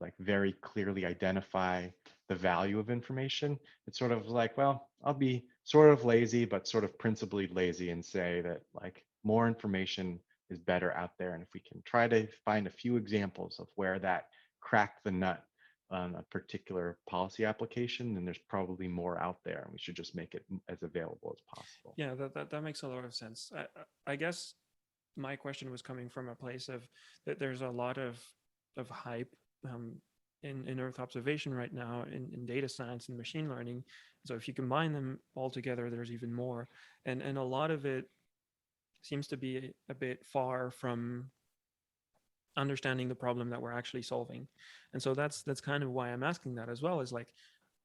[SPEAKER 2] like very clearly identify the value of information. It's sort of like, well, I'll be sort of lazy, but sort of principally lazy, and say that like more information is better out there. And if we can try to find a few examples of where that cracked the nut on a particular policy application, then there's probably more out there, and we should just make it as available as possible.
[SPEAKER 3] Yeah, that makes a lot of sense. I guess my question was coming from a place of that there's a lot of hype in Earth observation right now, in data science and machine learning. So if you combine them all together, there's even more, and a lot of it seems to be a bit far from understanding the problem that we're actually solving. And so that's kind of why I'm asking that as well, is like,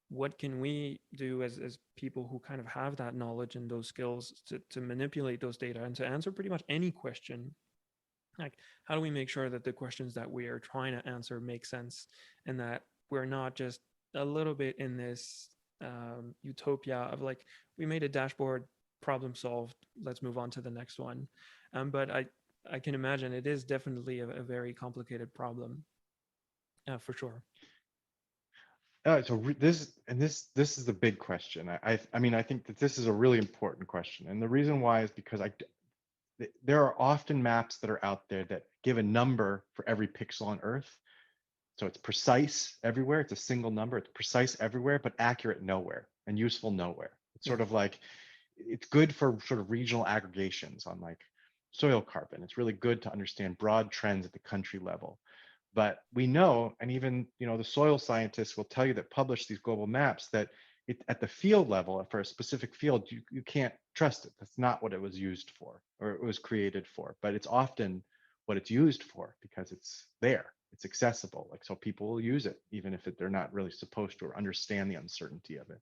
[SPEAKER 3] what can we do as people who kind of have that knowledge and those skills to manipulate those data and to answer pretty much any question? Like, how do we make sure that the questions that we are trying to answer make sense, and that we're not just a little bit in this utopia of like, we made a dashboard, problem solved, let's move on to the next one. But I can imagine it is definitely a very complicated problem, for sure.
[SPEAKER 2] So this is a big question. I mean, I think that this is a really important question, and the reason why is because there are often maps that are out there that give a number for every pixel on Earth. So it's precise everywhere. It's a single number. It's precise everywhere, but accurate nowhere and useful nowhere. It's
[SPEAKER 3] Yeah.
[SPEAKER 2] sort of like, it's good for sort of regional aggregations on like soil carbon. It's really good to understand broad trends at the country level. But we know, and even, you know, the soil scientists will tell you that publish these global maps, that at the field level for a specific field, you can't trust it. That's not what it was used for or it was created for, but it's often what it's used for because it's there, it's accessible. Like, so people will use it even if they're not really supposed to or understand the uncertainty of it.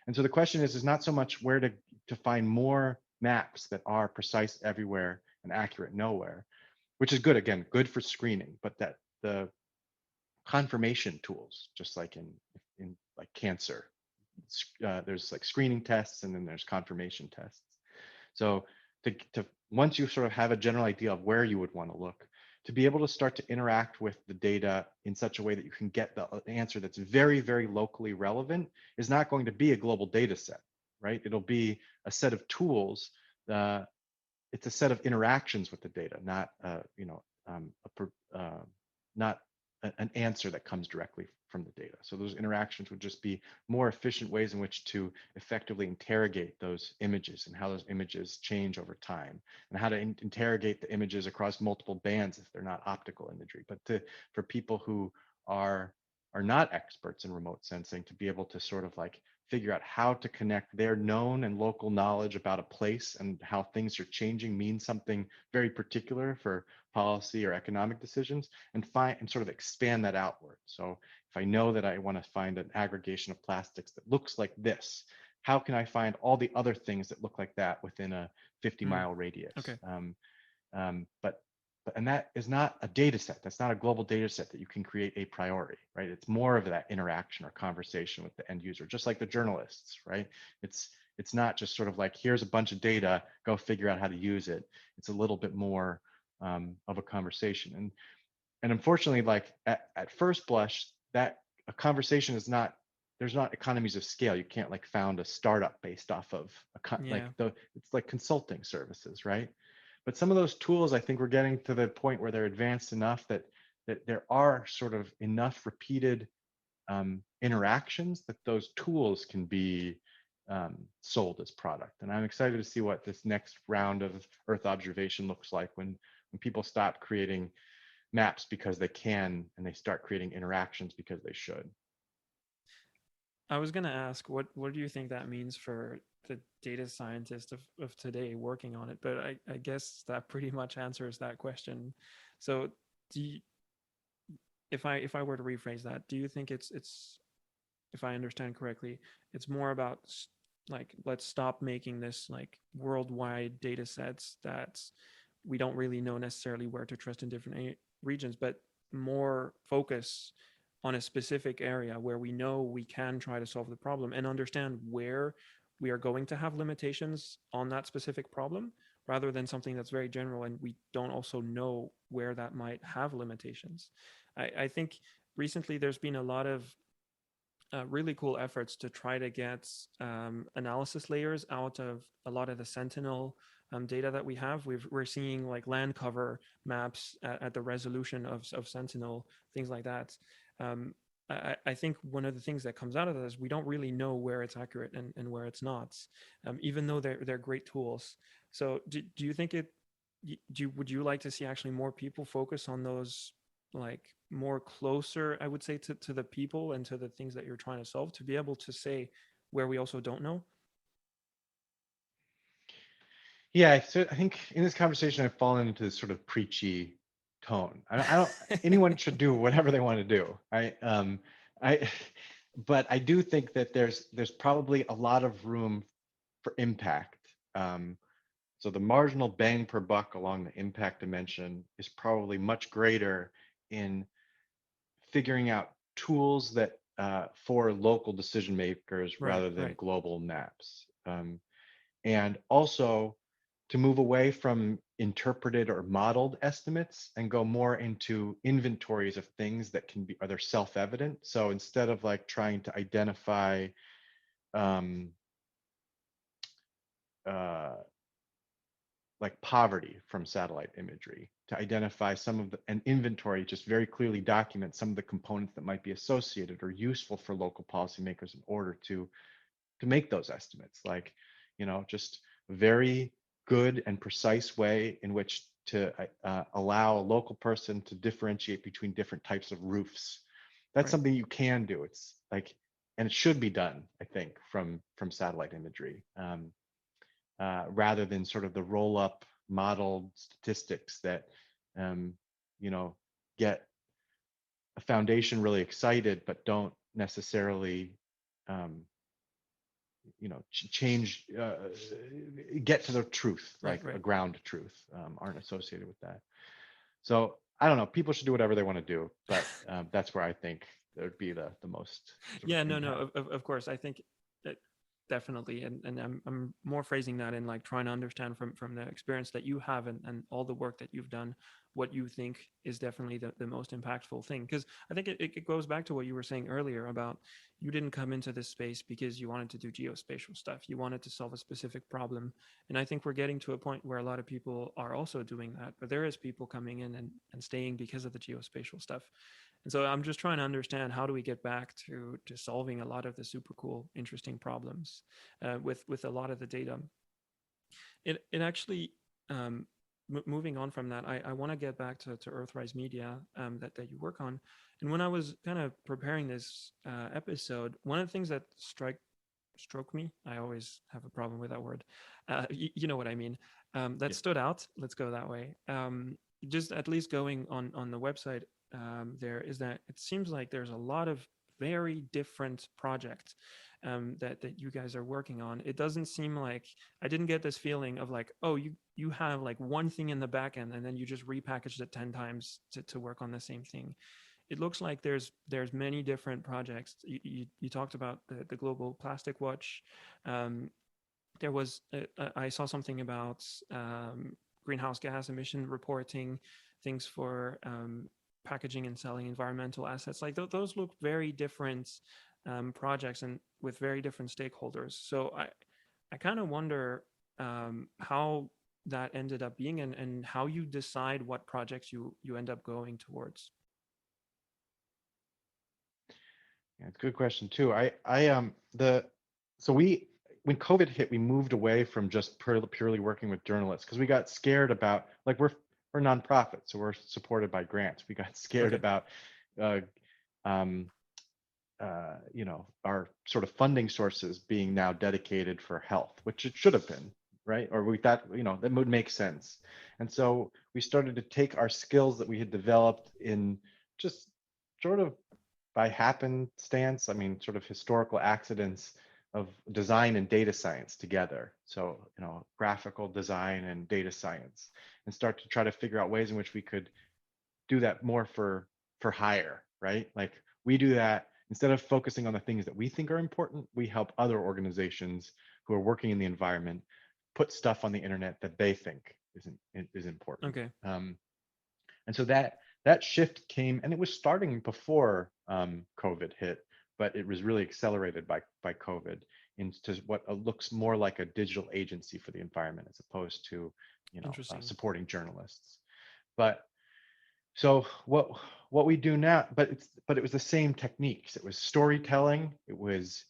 [SPEAKER 2] And so the question is not so much where to find more maps that are precise everywhere and accurate nowhere, which is good, again, good for screening, but that the confirmation tools, just like in like cancer, there's like screening tests and then there's confirmation tests. So to once you sort of have a general idea of where you would want to look, to be able to start to interact with the data in such a way that you can get the answer that's very, very locally relevant is not going to be a global data set, right? It'll be a set of tools. It's a set of interactions with the data, not not an answer that comes directly from the data. So those interactions would just be more efficient ways in which to effectively interrogate those images and how those images change over time, and how to interrogate the images across multiple bands if they're not optical imagery. But for people who are not experts in remote sensing, to be able to sort of like figure out how to connect their known and local knowledge about a place and how things are changing means something very particular for policy or economic decisions, and find and sort of expand that outward. So if I know that I want to find an aggregation of plastics that looks like this, how can I find all the other things that look like that within a 50-mile radius?
[SPEAKER 3] Okay.
[SPEAKER 2] But and that is not a data set. That's not a global data set that you can create a priori, right? It's more of that interaction or conversation with the end user, just like the journalists, right? It's not just sort of like, here's a bunch of data, go figure out how to use it. It's a little bit more of a conversation. And unfortunately, like at first blush, that a conversation is not, there's not economies of scale. You can't like found a startup based off of
[SPEAKER 3] Yeah.
[SPEAKER 2] it's like consulting services, right? But some of those tools, I think we're getting to the point where they're advanced enough that there are sort of enough repeated interactions that those tools can be sold as product. And I'm excited to see what this next round of Earth observation looks like when people stop creating maps because they can and they start creating interactions because they should.
[SPEAKER 3] I was going to ask, what do you think that means for the data scientist of today working on it? But I guess that pretty much answers that question. So do you, if I were to rephrase that, do you think it's if I understand correctly, it's more about like, let's stop making this like worldwide data sets that we don't really know necessarily where to trust in different regions, but more focus on a specific area where we know we can try to solve the problem and understand where we are going to have limitations on that specific problem, rather than something that's very general and we don't also know where that might have limitations. I think recently there's been a lot of really cool efforts to try to get analysis layers out of a lot of the Sentinel data that we have. We're seeing like land cover maps at the resolution of Sentinel, things like that. I think one of the things that comes out of that is we don't really know where it's accurate and where it's not, even though they're great tools. So do you think would you like to see actually more people focus on those, like more closer, I would say, to the people and to the things that you're trying to solve, to be able to say where we also don't know?
[SPEAKER 2] Yeah, so I think in this conversation I've fallen into this sort of preachy tone. I don't anyone should do whatever they want to do. I but I do think that there's probably a lot of room for impact. So the marginal bang per buck along the impact dimension is probably much greater in figuring out tools that for local decision makers
[SPEAKER 3] Right,
[SPEAKER 2] rather than
[SPEAKER 3] right,
[SPEAKER 2] global maps. And also to move away from interpreted or modeled estimates and go more into inventories of things that can be, are they self-evident. So instead of like trying to identify um, uh, like poverty from satellite imagery, to identify some of the, an inventory just very clearly documents some of the components that might be associated or useful for local policymakers in order to make those estimates, like, you know, just very good and precise way in which to allow a local person to differentiate between different types of roofs. That's
[SPEAKER 3] right.
[SPEAKER 2] something you can do. It's like, and it should be done, I think, from satellite imagery, rather than sort of the roll up modeled statistics that um, you know get a foundation really excited, but don't necessarily um, change, get to the truth,
[SPEAKER 3] Right,
[SPEAKER 2] like a
[SPEAKER 3] right.
[SPEAKER 2] ground truth, aren't associated with that. So I don't know. People should do whatever they want to do, but that's where I think there would be the most sort of
[SPEAKER 3] Yeah, no, no,
[SPEAKER 2] impact.
[SPEAKER 3] of course. I think that definitely, and I'm more phrasing that in like trying to understand from the experience that you have and all the work that you've done, what you think is definitely the most impactful thing. Because I think it goes back to what you were saying earlier about you didn't come into this space because you wanted to do geospatial stuff. You wanted to solve a specific problem. And I think we're getting to a point where a lot of people are also doing that, but there is people coming in and staying because of the geospatial stuff. And so I'm just trying to understand how do we get back to solving a lot of the super cool, interesting problems with a lot of the data. It actually moving on from that, I want to get back to Earthrise Media that you work on. And when I was kind of preparing this episode, one of the things that stroke me, I always have a problem with that word. You know what I mean. That
[SPEAKER 2] Yeah.
[SPEAKER 3] stood out. Let's go that way. Just at least going on the website, there is that it seems like there's a lot of very different projects that you guys are working on. It doesn't seem like I didn't get this feeling of like, oh, you have like one thing in the back end and then you just repackaged it 10 times to work on the same thing. It looks like there's many different projects. You talked about the global plastic watch. Um, there was I saw something about greenhouse gas emission reporting, things for packaging and selling environmental assets. Like those look very different projects and with very different stakeholders. So I kind of wonder how that ended up being and how you decide what projects you end up going towards.
[SPEAKER 2] Yeah, it's a good question too. The so we when COVID hit, we moved away from just purely working with journalists because we got scared about, like, we're nonprofit, so we're supported by grants. We got scared
[SPEAKER 3] Okay.
[SPEAKER 2] about uh, um, our sort of funding sources being now dedicated for health, which it should have been, right? Or we thought, that would make sense. And so we started to take our skills that we had developed in just sort of by happenstance, I mean, sort of historical accidents of design and data science together. So, graphical design and data science, and start to try to figure out ways in which we could do that more for hire, right? Like, we do that instead of focusing on the things that we think are important. We help other organizations who are working in the environment put stuff on the internet that they think is important.
[SPEAKER 3] Okay.
[SPEAKER 2] And so that shift came, and it was starting before COVID hit, but it was really accelerated by COVID into what looks more like a digital agency for the environment as opposed to
[SPEAKER 3] Interesting.
[SPEAKER 2] supporting journalists. But so what we do now, but it was the same techniques. It was storytelling. It was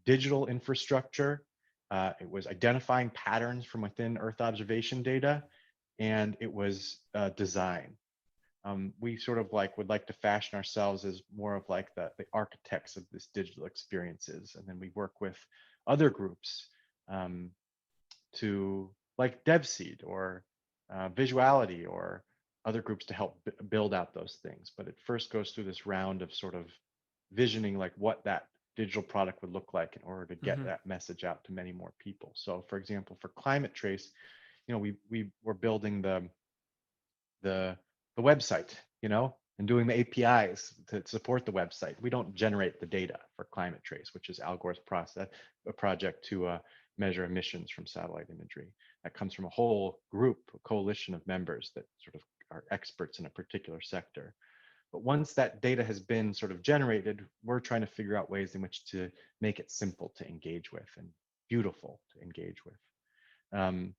[SPEAKER 2] digital infrastructure. It was identifying patterns from within Earth observation data, and it was design. We sort of would like to fashion ourselves as more of like the architects of this digital experiences, and then we work with other groups um, to, like, DevSeed or Visuality or other groups to help build out those things. But it first goes through this round of sort of visioning, like, what that digital product would look like in order to get
[SPEAKER 3] Hmm.
[SPEAKER 2] that message out to many more people. So, for example, for Climate Trace, we were building the the website, and doing the APIs to support the website. We don't generate the data for Climate Trace, which is Al Gore's a project to measure emissions from satellite imagery. That comes from a whole group, a coalition of members that sort of are experts in a particular sector. But once that data has been sort of generated, we're trying to figure out ways in which to make it simple to engage with and beautiful to engage with. Um,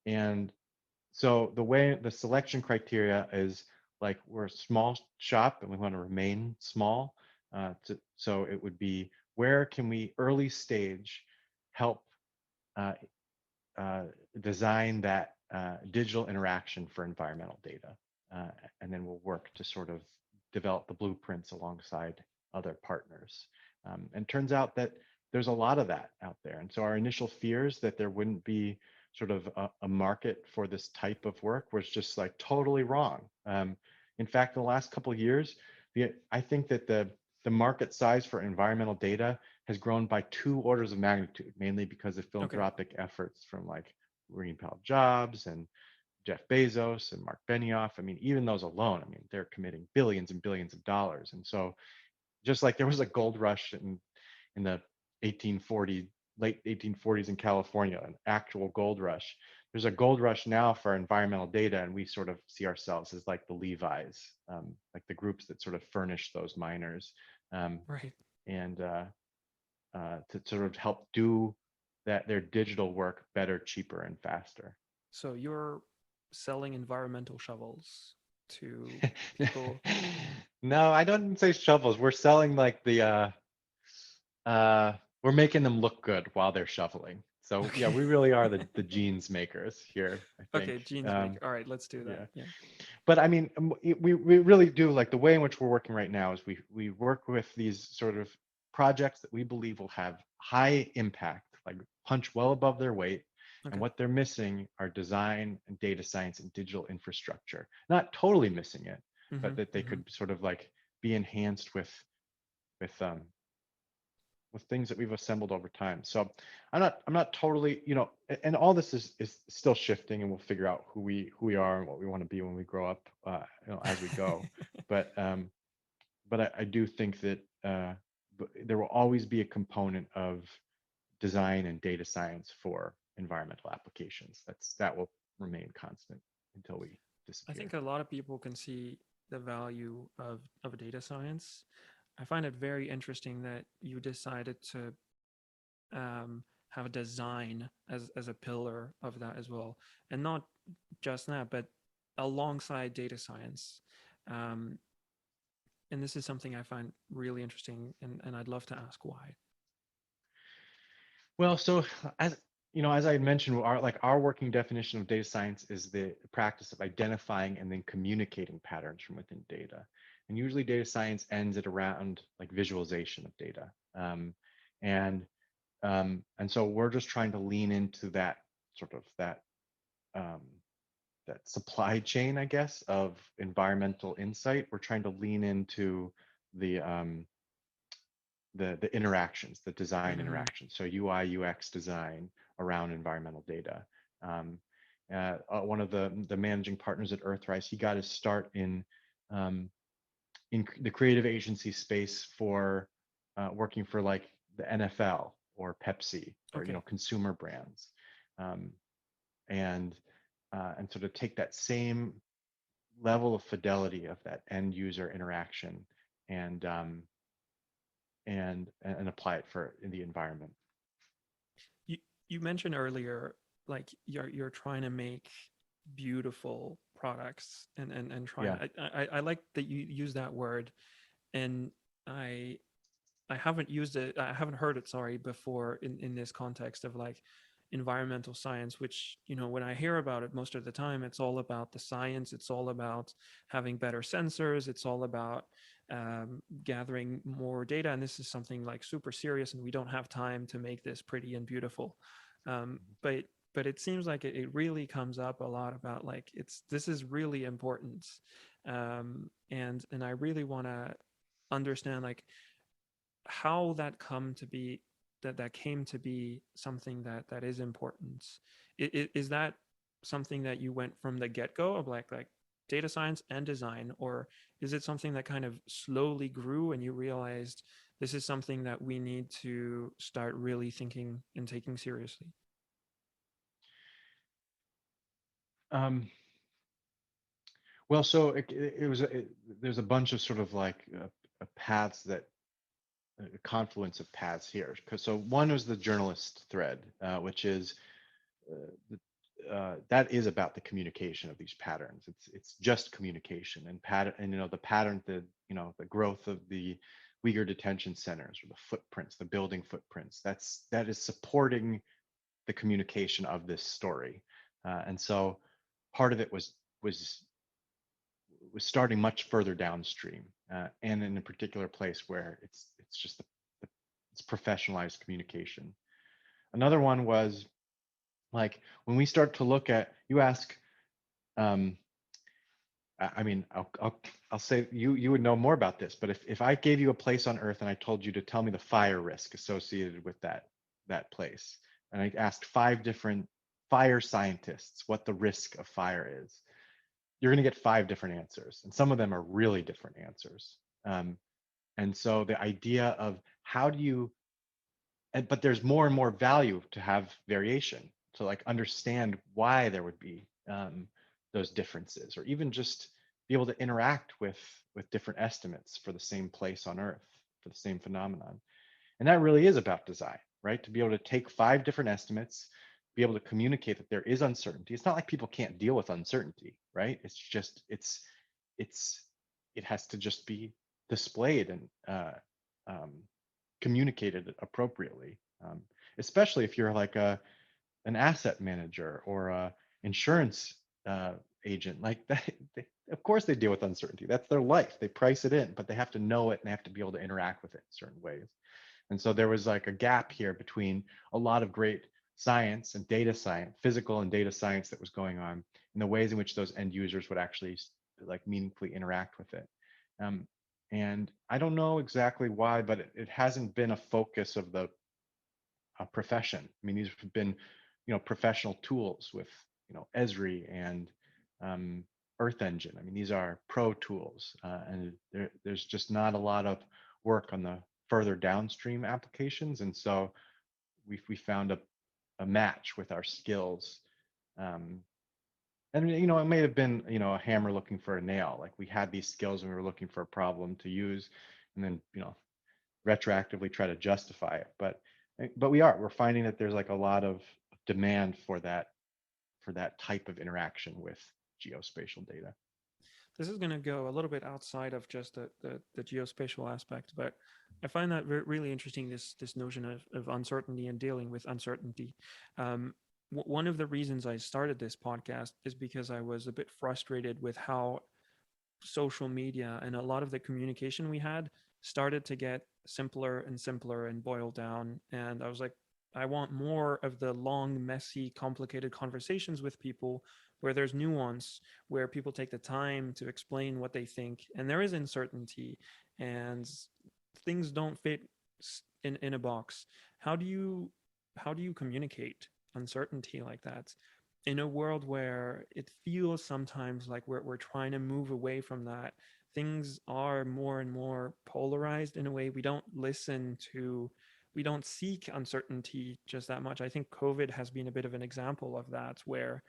[SPEAKER 2] and so the selection criteria is, like, we're a small shop and we want to remain small. So it would be, where can we early stage help uh, uh, design that digital interaction for environmental data, uh, and then we'll work to sort of develop the blueprints alongside other partners. And it turns out that there's a lot of that out there. And so our initial fears that there wouldn't be sort of a market for this type of work was just like totally wrong. In fact, in the last couple of years, I think that the market size for environmental data has grown by 2 orders of magnitude, mainly because of
[SPEAKER 3] Okay.
[SPEAKER 2] philanthropic efforts from like Green Pal Jobs and Jeff Bezos and Mark Benioff. I mean, even those alone, I mean, they're committing billions and billions of dollars. And so just like there was a gold rush in the 1840 late 1840s in California, an actual gold rush. There's a gold rush now for environmental data, and we sort of see ourselves as like the Levi's, like the groups that sort of furnish those miners, um,
[SPEAKER 3] Right.
[SPEAKER 2] and to sort of help do their digital work better, cheaper, and faster.
[SPEAKER 3] So you're selling environmental shovels to people.
[SPEAKER 2] No, I don't say shovels. We're selling like we're making them look good while they're shoveling. So yeah,
[SPEAKER 3] Okay.
[SPEAKER 2] we really are the jeans makers here, I think.
[SPEAKER 3] Okay, jeans make. All right, let's do that.
[SPEAKER 2] Yeah,
[SPEAKER 3] Yeah.
[SPEAKER 2] but I mean, we really do like the way in which we're working right now is we work with these sort of projects that we believe will have high impact, like punch well above their weight. And
[SPEAKER 3] Okay.
[SPEAKER 2] what they're missing are design and data science and digital infrastructure. Not totally missing it,
[SPEAKER 3] Mm-hmm.
[SPEAKER 2] but that they
[SPEAKER 3] Mm-hmm.
[SPEAKER 2] could sort of like be enhanced with um with things that we've assembled over time. So I'm not totally, and all this is still shifting, and we'll figure out who we are and what we want to be when we grow up, as we go. But I do think that there will always be a component of design and data science for environmental applications. That will remain constant until we
[SPEAKER 3] I think
[SPEAKER 2] disappear.
[SPEAKER 3] a lot of people can see the value of data science. I find it very interesting that you decided to have a design as a pillar of that as well, and not just that, but alongside data science. Um, and this is something I find really interesting, and I'd love to ask why.
[SPEAKER 2] Well, so as I had mentioned, our working definition of data science is the practice of identifying and then communicating patterns from within data. And usually data science ends at around like visualization of data. And and so we're just trying to lean into that sort of um, that supply chain, I guess, of environmental insight. We're trying to lean into the the interactions, the design
[SPEAKER 3] Mm-hmm.
[SPEAKER 2] interactions. So UI UX design around environmental data. Um, One of the managing partners at Earthrise, he got his start um, in the creative agency space for working for like the NFL or Pepsi or
[SPEAKER 3] Okay.
[SPEAKER 2] consumer brands, um, and and sort of take that same level of fidelity of that end user interaction and and apply it for in the environment.
[SPEAKER 3] You you mentioned earlier, like you're trying to make beautiful products, and trying
[SPEAKER 2] Yeah.
[SPEAKER 3] to, I like that you use that word, and I I haven't used it, I haven't heard it, sorry, before in this context of like environmental science, which, when I hear about it most of the time, it's all about the science, it's all about having better sensors, it's all about gathering more data. And this is something like super serious, and we don't have time to make this pretty and beautiful. But it seems like it really comes up a lot about like this is really important, and I really want to understand like how that come to be, that came to be something that is important. Is that something that you went from the get-go of like data science and design, or is it something that kind of slowly grew and you realized this is something that we need to start really thinking and taking seriously?
[SPEAKER 2] Um, well, so there's a bunch of sort of like paths that a confluence of paths here. So one was the journalist thread, which is that is about the communication of these patterns. It's just communication and pattern, and the pattern, the growth of the Uyghur detention centers or the footprints, the building footprints. That is supporting the communication of this story, and so part of it was was starting much further downstream, and in a particular place where it's just the It's professionalized communication. Another one was like when we start to look at, you ask, um, I mean, I'll say you would know more about this, but if I gave you a place on Earth and I told you to tell me the fire risk associated with that place, and I asked 5 different fire scientists what the risk of fire is, you're going to get 5 different answers, and some of them are really different answers. Um, and so the idea of how do you, but there's more and more value to have variation, to like understand why there would be those differences, or even just be able to interact with different estimates for the same place on Earth, for the same phenomenon. And that really is about design, right? To be able to take 5 different estimates, be able to communicate that there is uncertainty. It's not like people can't deal with uncertainty, right? It's just it's it has to just be displayed and um, communicated appropriately, especially if you're like an asset manager or a insurance uh, agent like that. Of course they deal with uncertainty. That's their life. They price it in, but they have to know it and they have to be able to interact with it in certain ways. And so there was like a gap here between a lot of great science and data science, physical and data science that was going on, and the ways in which those end users would actually like meaningfully interact with it. Um, and I don't know exactly why, but it hasn't been a focus of the profession. I mean, these have been, professional tools with, Esri and um, Earth Engine. I mean, these are pro tools, and there's just not a lot of work on the further downstream applications. And so we found a match with our skills. Um, and it may have been, a hammer looking for a nail. Like we had these skills and we were looking for a problem to use, and then retroactively try to justify it. But we're finding that there's like a lot of demand for that type of interaction with geospatial data.
[SPEAKER 3] This is going to go a little bit outside of just the geospatial aspect, but I find that really interesting. This notion of uncertainty and dealing with uncertainty. One of the reasons I started this podcast is because I was a bit frustrated with how social media and a lot of the communication we had started to get simpler and simpler and boiled down. And I was like, I want more of the long, messy, complicated conversations with people where there's nuance, where people take the time to explain what they think, and there is uncertainty, and things don't fit in a box. How do you communicate uncertainty like that in a world where it feels sometimes like we're trying to move away from that? Things are more and more polarized in a way. We don't seek uncertainty just that much. I think COVID has been a bit of an example of that, where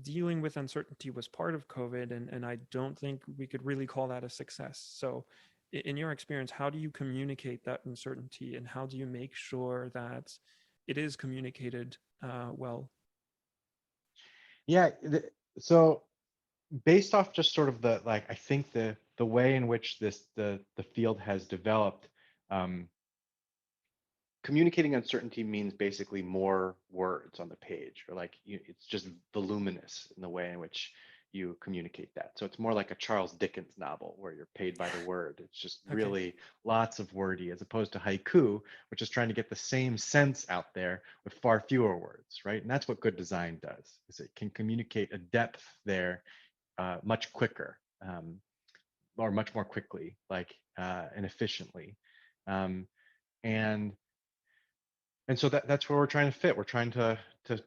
[SPEAKER 3] dealing with uncertainty was part of COVID, and I don't think we could really call that a success. So, in your experience, how do you communicate that uncertainty, and how do you make sure that it is communicated well?
[SPEAKER 2] Yeah. So based off just sort of the like, I think the way in which the field has developed, um, communicating uncertainty means basically more words on the page, or like it's just voluminous in the way in which you communicate that. So it's more like a Charles Dickens novel where you're paid by the word. It's just
[SPEAKER 3] Okay.
[SPEAKER 2] really lots of wordy, as opposed to haiku, which is trying to get the same sense out there with far fewer words, right? And that's what good design does, is it can communicate a depth there much quicker, or much more quickly, like and efficiently. Um, and and so that's where we're trying to fit. We're trying to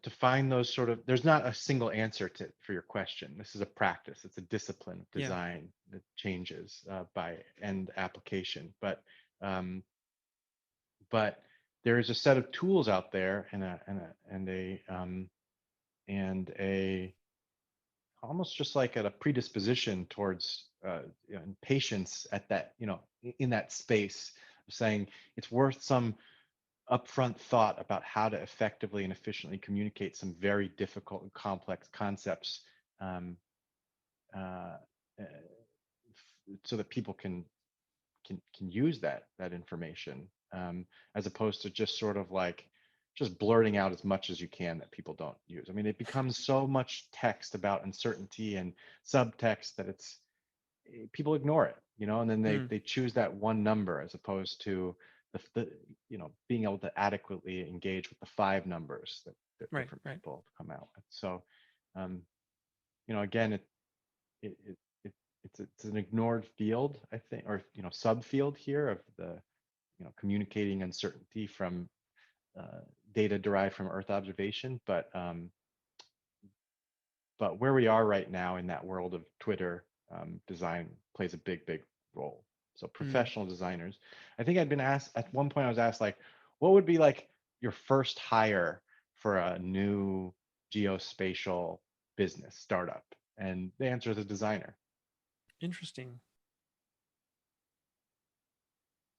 [SPEAKER 2] find those sort of, there's not a single answer for your question. This is a practice. It's a discipline of
[SPEAKER 3] Yeah.
[SPEAKER 2] design that changes by end application. But there is a set of tools out there, and a almost just like at a predisposition towards patience at that, in that space of saying it's worth some upfront thought about how to effectively and efficiently communicate some very difficult and complex concepts, um, uh, uh, so that people can use that information, as opposed to just sort of like just blurting out as much as you can that people don't use. I mean, it becomes so much text about uncertainty and subtext that people ignore it, and then they
[SPEAKER 3] Mm.
[SPEAKER 2] they choose that one number as opposed to the being able to adequately engage with the five numbers that
[SPEAKER 3] Right,
[SPEAKER 2] different
[SPEAKER 3] right.
[SPEAKER 2] people have come out with. So, um, again, it, it, it it's an ignored field, I think, or subfield here of the communicating uncertainty from data derived from Earth observation, but where we are right now in that world of Twitter, design plays a big role. So
[SPEAKER 3] Mm,
[SPEAKER 2] professional designers, I think I'd been asked at one point, I was asked like, what would be like your first hire for a new geospatial business startup? And the answer is a designer.
[SPEAKER 3] interesting.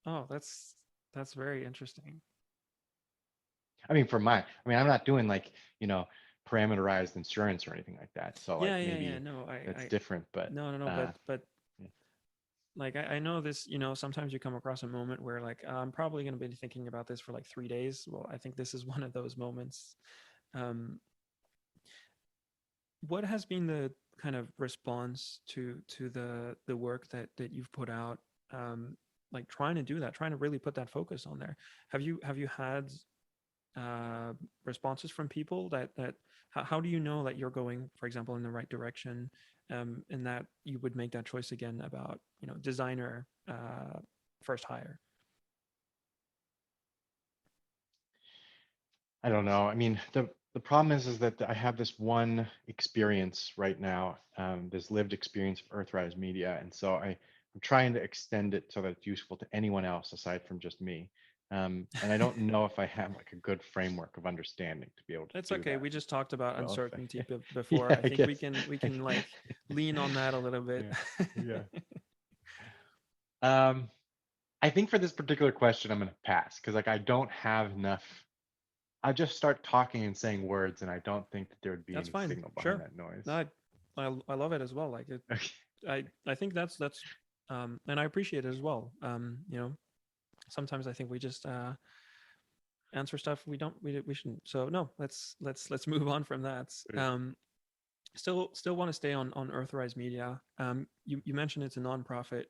[SPEAKER 3] Oh, that's very interesting.
[SPEAKER 2] I mean, I'm not doing like, parameterized insurance or anything like that. So like
[SPEAKER 3] Yeah, yeah, yeah.
[SPEAKER 2] maybe
[SPEAKER 3] No,
[SPEAKER 2] that's
[SPEAKER 3] I
[SPEAKER 2] different, but
[SPEAKER 3] no, no, no.
[SPEAKER 2] uh,
[SPEAKER 3] But
[SPEAKER 2] yeah.
[SPEAKER 3] like I know this. Sometimes you come across a moment where like I'm probably going to be thinking about this for like 3 days. Well, I think this is one of those moments. Um, what has been the kind of response to the work that you've put out? Like trying to do that, trying to really put that focus on there. Have you had uh, responses from people that how do you know that you're going, for example, in the right direction, and that you would make that choice again about designer first hire?
[SPEAKER 2] I don't know. I mean, the problem is that I have this one experience right now, this lived experience of Earthrise Media, and so I'm trying to extend it so that it's useful to anyone else aside from just me. And I don't know if I have like a good framework of understanding to be able to
[SPEAKER 3] It's
[SPEAKER 2] do
[SPEAKER 3] okay.
[SPEAKER 2] that
[SPEAKER 3] We just talked about
[SPEAKER 2] well.
[SPEAKER 3] uncertainty before.
[SPEAKER 2] Yeah,
[SPEAKER 3] I
[SPEAKER 2] I
[SPEAKER 3] think we
[SPEAKER 2] guess.
[SPEAKER 3] can we
[SPEAKER 2] I
[SPEAKER 3] can
[SPEAKER 2] guess.
[SPEAKER 3] like lean on that a little bit.
[SPEAKER 2] Yeah, yeah. Um, I think for this particular question, I'm gonna pass because like I don't have enough. I just start talking and saying words, and I don't think that there would be
[SPEAKER 3] That's
[SPEAKER 2] any
[SPEAKER 3] fine.
[SPEAKER 2] signal behind
[SPEAKER 3] Sure.
[SPEAKER 2] that noise.
[SPEAKER 3] No, I love it as well. Like it,
[SPEAKER 2] Okay.
[SPEAKER 3] I think that's and I appreciate it as well. Sometimes I think we just answer stuff we shouldn't. So no, let's move on from that.
[SPEAKER 2] Great.
[SPEAKER 3] Still want to stay on Earthrise Media. You mentioned it's a nonprofit.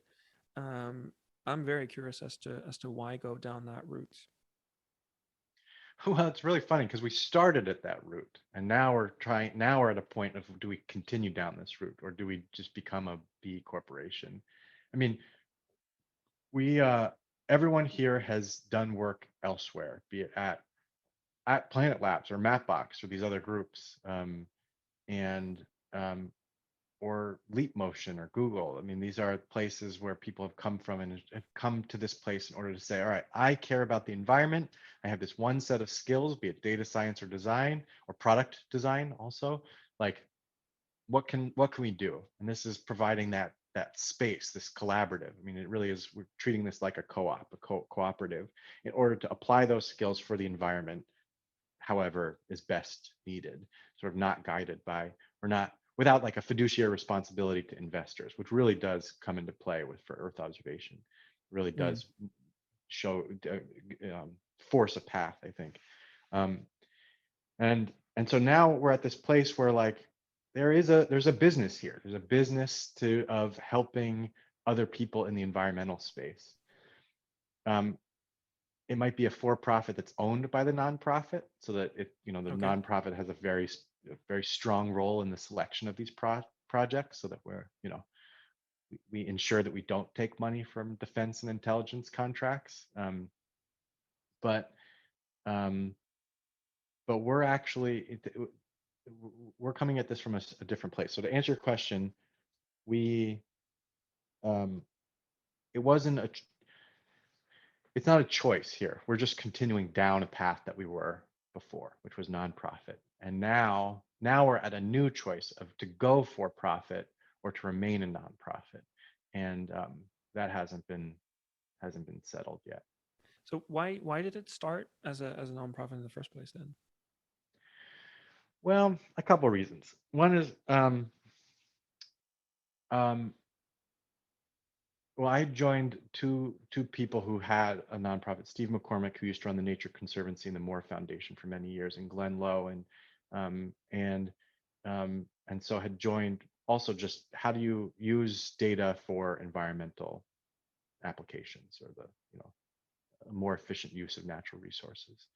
[SPEAKER 3] Um, I'm very curious as to why go down that route.
[SPEAKER 2] Well, it's really funny because we started at that route, and now we're trying. Now we're at a point of do we continue down this route, or do we just become a B corporation? I mean, we everyone here has done work elsewhere, be it at Planet Labs or Mapbox or these other groups, and um, or Leap Motion or Google. I mean, these are places where people have come from and have come to this place in order to say, all right, I care about the environment. I have this one set of skills, be it data science or design or product design also. Like, what can we do? And this is providing that space, this collaborative. I mean, it really is. We're treating this like a co-op, cooperative, in order to apply those skills for the environment however is best needed, sort of not guided by, or not without like a fiduciary responsibility to investors, which really does come into play with for Earth observation. It really
[SPEAKER 3] Mm.
[SPEAKER 2] does show force a path, I think. Um, and so now we're at this place where like there's a business here. There's a business of helping other people in the environmental space. Um, it might be a for-profit that's owned by the nonprofit so that the
[SPEAKER 3] Okay.
[SPEAKER 2] nonprofit has a very strong role in the selection of these projects so that we ensure that we don't take money from defense and intelligence contracts, but um, but we're coming at this from a different place. So to answer your question, we um, it wasn't a it's not a choice here. We're just continuing down a path that we were before, which was nonprofit. And now we're at a new choice of to go for profit or to remain a nonprofit. And that hasn't been settled yet.
[SPEAKER 3] So why did it start as a nonprofit in the first place then?
[SPEAKER 2] Well, a couple of reasons. One is um, well, I joined two people who had a nonprofit. Steve McCormick, who used to run the Nature Conservancy and the Moore Foundation for many years, and Glenn Lowe, um, and and so had joined also just how do you use data for environmental applications or the a more efficient use of natural resources.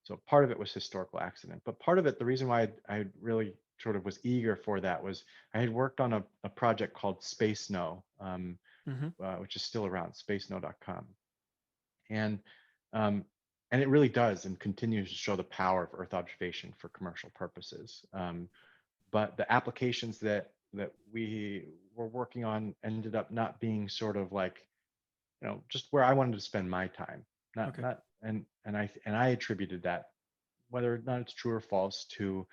[SPEAKER 2] So part of it was historical accident, but part of it, the reason why I really sort of was eager for that was I had worked on a project called Space Snow,
[SPEAKER 3] Mm-hmm.
[SPEAKER 2] which is still around, spacesnow.com. And um, and it really does and continues to show the power of Earth observation for commercial purposes. But the applications that we were working on ended up not being sort of like, just where I wanted to spend my time. Not
[SPEAKER 3] Okay.
[SPEAKER 2] not and I attributed that, whether or not it's true or false, to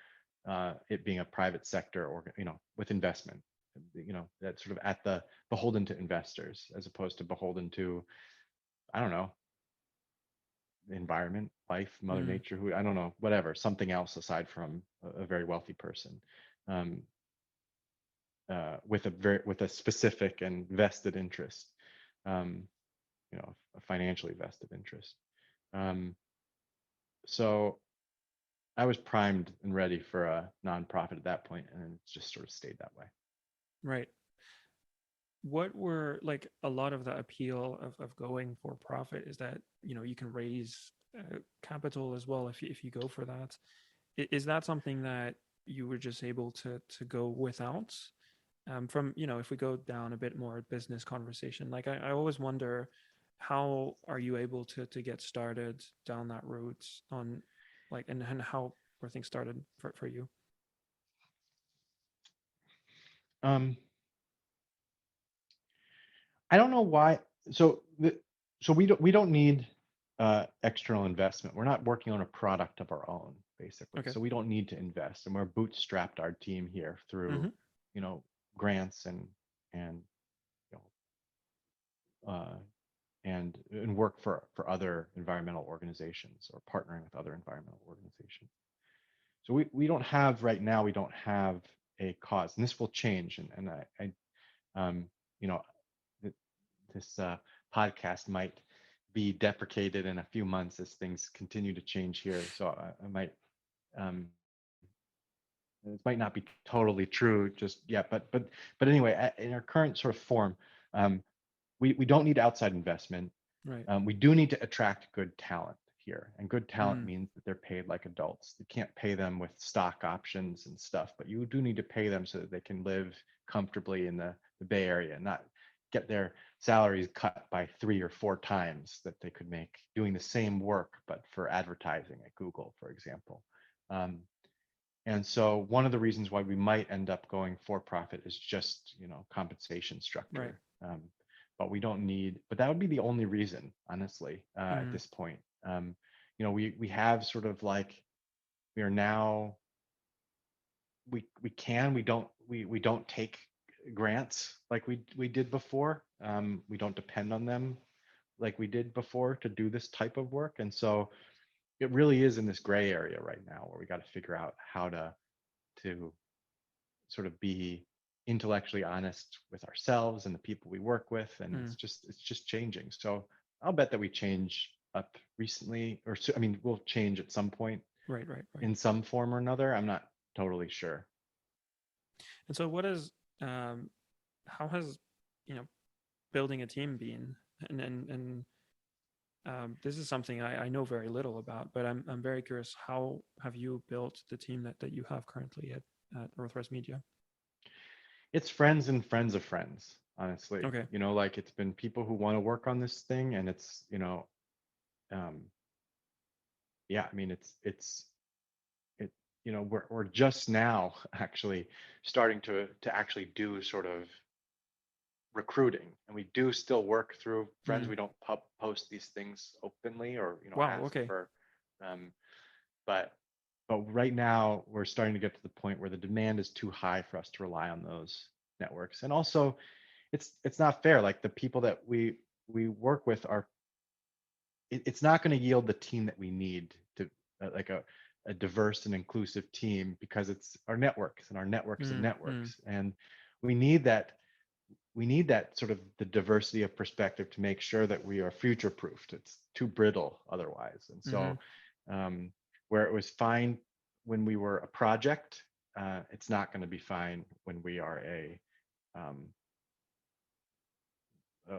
[SPEAKER 2] it being a private sector or with investment, that's sort of at the beholden to investors as opposed to beholden to, I don't know, the environment, life, Mother
[SPEAKER 3] Mm.
[SPEAKER 2] Nature, who, I don't know, whatever, something else aside from a very wealthy person, um, with a specific and vested interest, um, a financially vested interest. Um, so I was primed and ready for a nonprofit at that point, and it's just sort of stayed that way.
[SPEAKER 3] Right. What were like a lot of the appeal of going for profit is that you can raise capital as well if you go for that. Is that something that you were just able to go without? From if we go down a bit more business conversation, like I always wonder, how are you able to get started down that route on, like, and how were things started for you?
[SPEAKER 2] Um, I don't know why. So so we don't need external investment. We're not working on a product of our own, basically.
[SPEAKER 3] Okay.
[SPEAKER 2] So we don't need to invest, and we're bootstrapped our team here through,
[SPEAKER 3] Mm-hmm.
[SPEAKER 2] you know, grants and you know, and work for other environmental organizations or partnering with other environmental organizations. So we don't have right now. We don't have a cause, and this will change. And you know, this podcast might be deprecated in a few months as things continue to change here. So I might, um, it might not be totally true just yet, but anyway, in our current sort of form, um, we don't need outside investment.
[SPEAKER 3] Right.
[SPEAKER 2] We do need to attract good talent here, and good talent
[SPEAKER 3] Mm.
[SPEAKER 2] means that they're paid like adults. You can't pay them with stock options and stuff, but you do need to pay them so that they can live comfortably in the Bay Area, not get their salaries cut by 3 or 4 times that they could make doing the same work, but for advertising at Google, for example. Um, and so one of the reasons why we might end up going for profit is just, compensation
[SPEAKER 3] Right.
[SPEAKER 2] structure. But we don't need, but that would be the only reason, honestly, at
[SPEAKER 3] Mm.
[SPEAKER 2] this point. We have sort of like, we are now, we don't take grants like we did before. We don't depend on them like we did before to do this type of work. And so it really is in this gray area right now where we got to figure out how to sort of be intellectually honest with ourselves and the people we work with, and
[SPEAKER 3] Mm.
[SPEAKER 2] it's just changing. So I'll bet that we change up recently, I mean, we'll change at some point
[SPEAKER 3] Right. Right. Right.
[SPEAKER 2] in some form or another. I'm not totally sure.
[SPEAKER 3] And so what is how has you know building a team been? And this is something I know very little about, but I'm very curious. How have you built the team that you have currently at Earthrise Media?
[SPEAKER 2] It's friends and friends of friends, honestly.
[SPEAKER 3] Okay.
[SPEAKER 2] Like, it's been people who want to work on this thing, and it's, um yeah, I mean, it we're just now actually starting to actually do sort of recruiting, and we do still work through friends.
[SPEAKER 3] Mm.
[SPEAKER 2] We don't post these things openly or
[SPEAKER 3] Wow.
[SPEAKER 2] ask
[SPEAKER 3] Okay.
[SPEAKER 2] for, um but right now we're starting to get to the point where the demand is too high for us to rely on those networks. And also, it's not fair. Like, the people that we work with are, it's not going to yield the team that we need to, like a diverse and inclusive team, because it's our networks and our networks of
[SPEAKER 3] Mm. Mm.
[SPEAKER 2] networks, and we need that sort of the diversity of perspective to make sure that we are future proofed. It's too brittle otherwise. And
[SPEAKER 3] Mm-hmm.
[SPEAKER 2] so, um, where it was fine when we were a project, it's not going to be fine when we are um,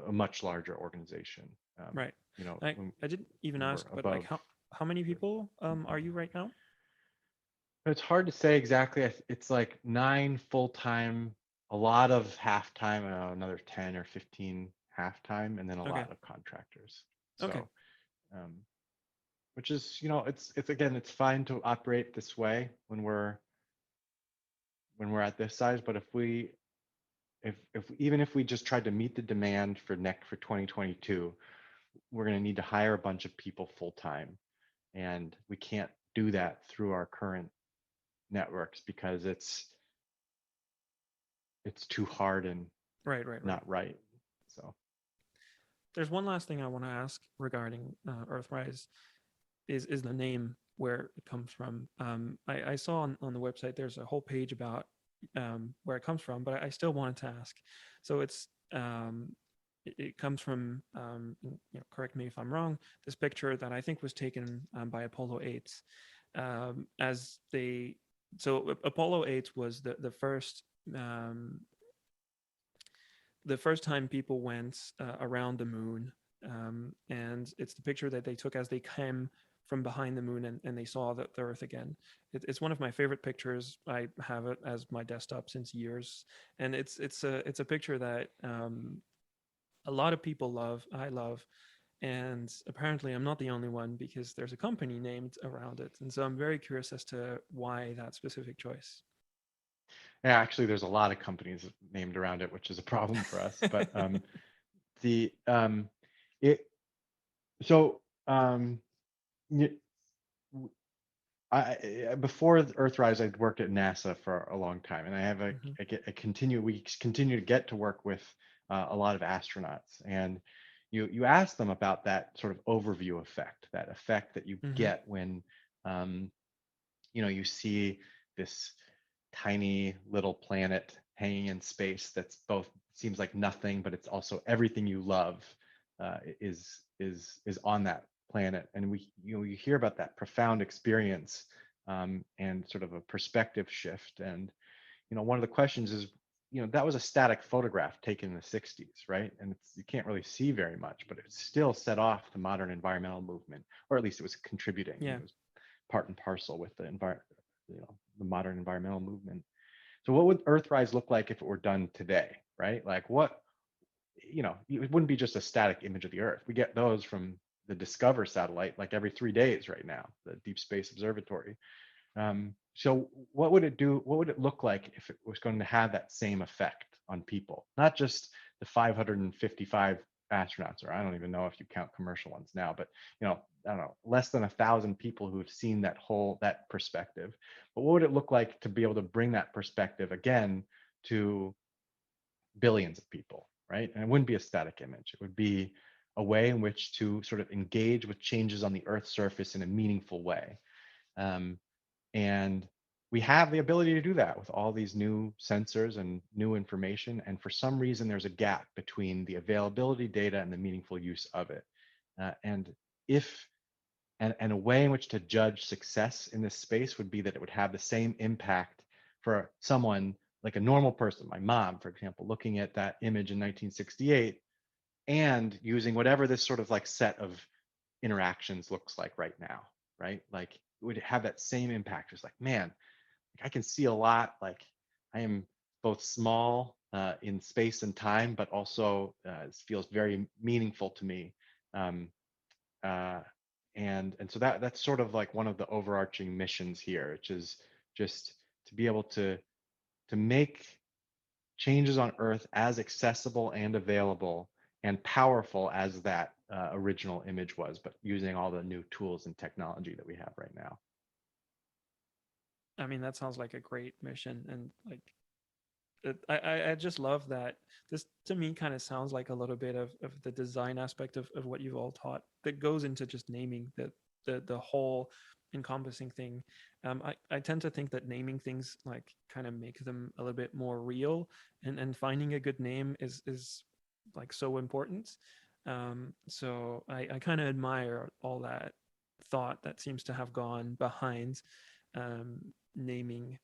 [SPEAKER 2] a much larger organization.
[SPEAKER 3] Right.
[SPEAKER 2] You know,
[SPEAKER 3] I didn't even
[SPEAKER 2] when we're
[SPEAKER 3] ask, but like
[SPEAKER 2] above.
[SPEAKER 3] how many people are you right now?
[SPEAKER 2] It's hard to say exactly. It's like 9 full time, a lot of half time, another 10 or 15 half time, and then a
[SPEAKER 3] Okay.
[SPEAKER 2] lot of contractors.
[SPEAKER 3] Okay.
[SPEAKER 2] So, um, which is, it's again, it's fine to operate this way when we're at this size. But if even if we just tried to meet the demand for 2022, we're going to need to hire a bunch of people full time, and we can't do that through our current networks because it's too hard and
[SPEAKER 3] Right, right, right.
[SPEAKER 2] not right. So
[SPEAKER 3] There's one last thing I want to ask regarding Earthrise is the name where it comes from. I saw on the website there's a whole page about where it comes from, but I still wanted to ask. So it comes from correct me if I'm wrong. This picture that I think was taken by Apollo 8 as they so Apollo 8 was um, the first time people went around the moon. And it's the picture that they took as they came from behind the moon and they saw the Earth again. It's one of my favorite pictures. I have it as my desktop since years, and it's a picture that a lot of people love. I love, and apparently I'm not the only one because there's a company named around it, and so I'm very curious as to why that specific choice.
[SPEAKER 2] yeah, actually, there's a lot of companies named around it, which is a problem for us. But the it so y- before Earthrise, I'd worked at NASA for a long time, and I have
[SPEAKER 3] Mhm.
[SPEAKER 2] we continue to get to work with a lot of astronauts, and you ask them about that sort of overview effect, that effect that you
[SPEAKER 3] Mhm.
[SPEAKER 2] get when um, you see this tiny little planet hanging in space that's both seems like nothing, but it's also everything you love is on that planet. And you hear about that profound experience and sort of a perspective shift. And one of the questions is, that was a static photograph taken in the 60s, right? And you can't really see very much, but it still set off the modern environmental movement, or at least it was contributing.
[SPEAKER 3] Yeah.
[SPEAKER 2] It was part and parcel with the modern environmental movement. So what would Earthrise look like if it were done today, right? Like it wouldn't be just a static image of the Earth. We get those from the Discover satellite like every 3 days right now, the Deep Space Observatory. So what would it do? What would it look like if it was going to have that same effect on people? Not just the 555 astronauts, or I don't even know if you count commercial ones now, but I don't know, less than 1,000 people who have seen that perspective. But what would it look like to be able to bring that perspective again to billions of people, right? And it wouldn't be a static image. It would be a way in which to sort of engage with changes on the Earth's surface in a meaningful way. Um, and we have the ability to do that with all these new sensors and new information. And for some reason, there's a gap between the availability data and the meaningful use of it. And if and a way in which to judge success in this space would be that it would have the same impact for someone like a normal person, my mom, for example, looking at that image in 1968 and using whatever this sort of like set of interactions looks like right now, right? Like it would have that same impact. It's like, man, like I can see a lot. Like I am both small in space and time, but also it feels very meaningful to me. Um, uh, and so that's sort of like one of the overarching missions here, which is just to be able to make changes on Earth as accessible and available and powerful as that original image was, but using all the new tools and technology that we have right now.
[SPEAKER 3] I mean, that sounds like a great mission, and like I just love that. This to me kind of sounds like a little bit of the design aspect of what you've all taught that goes into just naming the whole encompassing thing. I tend to think that naming things like kind of make them a little bit more real, and finding a good name is like so important. So I kind of admire all that thought that seems to have gone behind um, naming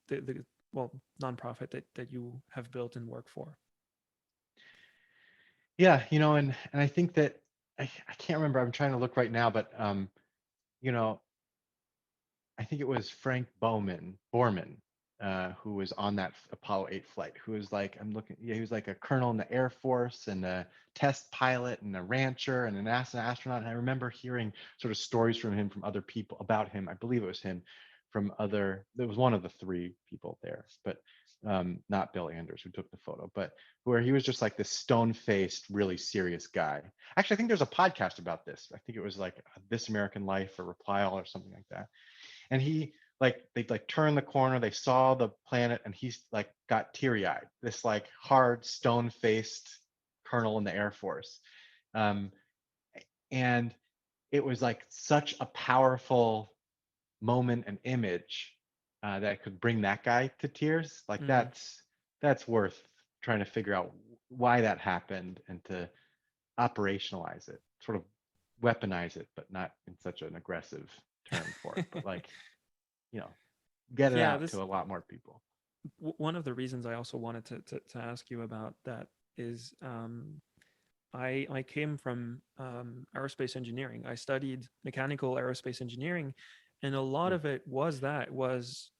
[SPEAKER 3] the well nonprofit that you have built and work for.
[SPEAKER 2] Yeah, and I think that I can't remember. I'm trying to look right now, but you know, I think it was Frank Borman, who was on that Apollo 8 flight, who was like, I'm looking, yeah, he was like a colonel in the Air Force and a test pilot and a rancher and a NASA astronaut. And I remember hearing sort of stories from him, from other people about him. I believe it was him there was one of the three people there, but not Bill Anders who took the photo, but where he was just like this stone faced, really serious guy. Actually, I think there's a podcast about this. I think it was like This American Life or Reply All or something like that, and he like they like turned the corner, they saw the planet, and he's like got teary-eyed, this like hard stone-faced colonel in the Air Force. um, and it was like such a powerful moment and image that could bring that guy to tears. Like
[SPEAKER 3] Mm.
[SPEAKER 2] that's worth trying to figure out why that happened and to operationalize it, sort of weaponize it, but not in such an aggressive term for it, but like, you know, get it
[SPEAKER 3] Yeah,
[SPEAKER 2] out
[SPEAKER 3] this
[SPEAKER 2] to a lot more people.
[SPEAKER 3] one of the reasons I also wanted to ask you about that is I came from aerospace engineering. I studied mechanical aerospace engineering, and a lot
[SPEAKER 2] Yeah.
[SPEAKER 3] of it was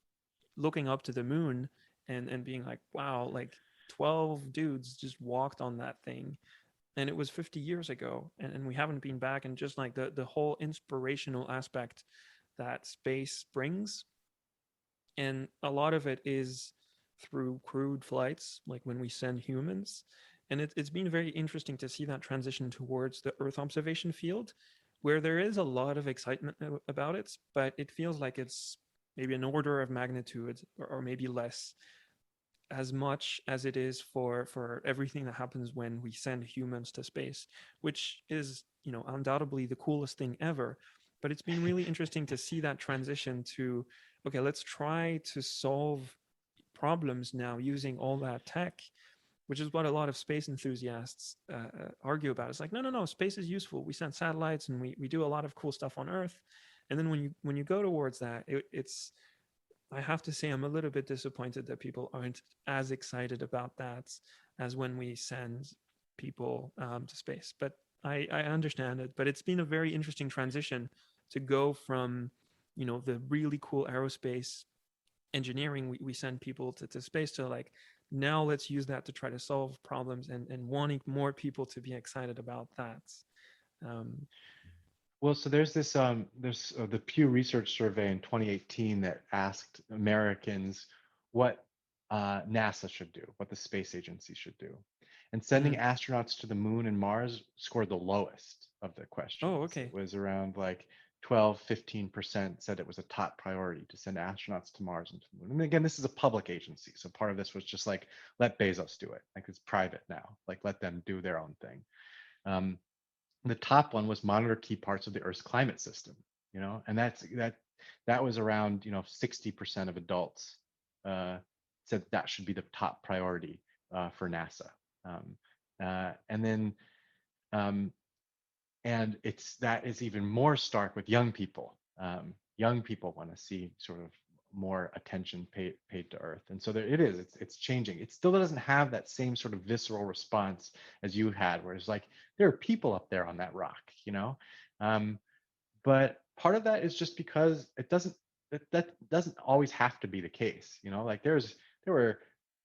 [SPEAKER 3] looking up to the moon and being like, wow, like 12 dudes just walked on that thing, and it was 50 years ago, and we haven't been back, and just like the whole inspirational aspect that space brings, and a lot of it is through crewed flights, like when we send humans. And it's been very interesting to see that transition towards the Earth observation field, where there is a lot of excitement about it, but it feels like it's maybe an order of magnitude, or maybe less, as much as it is for everything that happens when we send humans to space, which is, undoubtedly the coolest thing ever. But it's been really interesting to see that transition to, okay, let's try to solve problems now using all that tech, which is what a lot of space enthusiasts argue about. It's like, no, no, no, space is useful. We send satellites and we do a lot of cool stuff on Earth. And then when you go towards that, it's, I have to say, I'm a little bit disappointed that people aren't as excited about that as when we send people to space. But I understand it. But it's been a very interesting transition to go from, the really cool aerospace engineering, we send people to space, to like, now let's use that to try to solve problems, and wanting more people to be excited about that. Um,
[SPEAKER 2] Well, so there's the Pew Research Survey in 2018 that asked Americans what NASA should do, what the space agency should do. And sending
[SPEAKER 3] mm.
[SPEAKER 2] astronauts to the moon and Mars scored the lowest of the
[SPEAKER 3] Oh,
[SPEAKER 2] questions. It
[SPEAKER 3] okay.
[SPEAKER 2] was around like 12, 15% said it was a top priority to send astronauts to Mars and to the moon. And again, this is a public agency. So part of this was just like, let Bezos do it. Like it's private now. Like let them do their own thing. Um, the top one was monitor key parts of the Earth's climate system, and that was around 60% of adults uh, said that should be the top priority for NASA. Um, and then um, and it's that is even more stark with young people. Young people want to see sort of more attention paid to Earth, and so there it is. It's changing. It still doesn't have that same sort of visceral response as you had, where it's like there are people up there on that rock, Um, but part of that is just because it doesn't that doesn't always have to be the case, like there were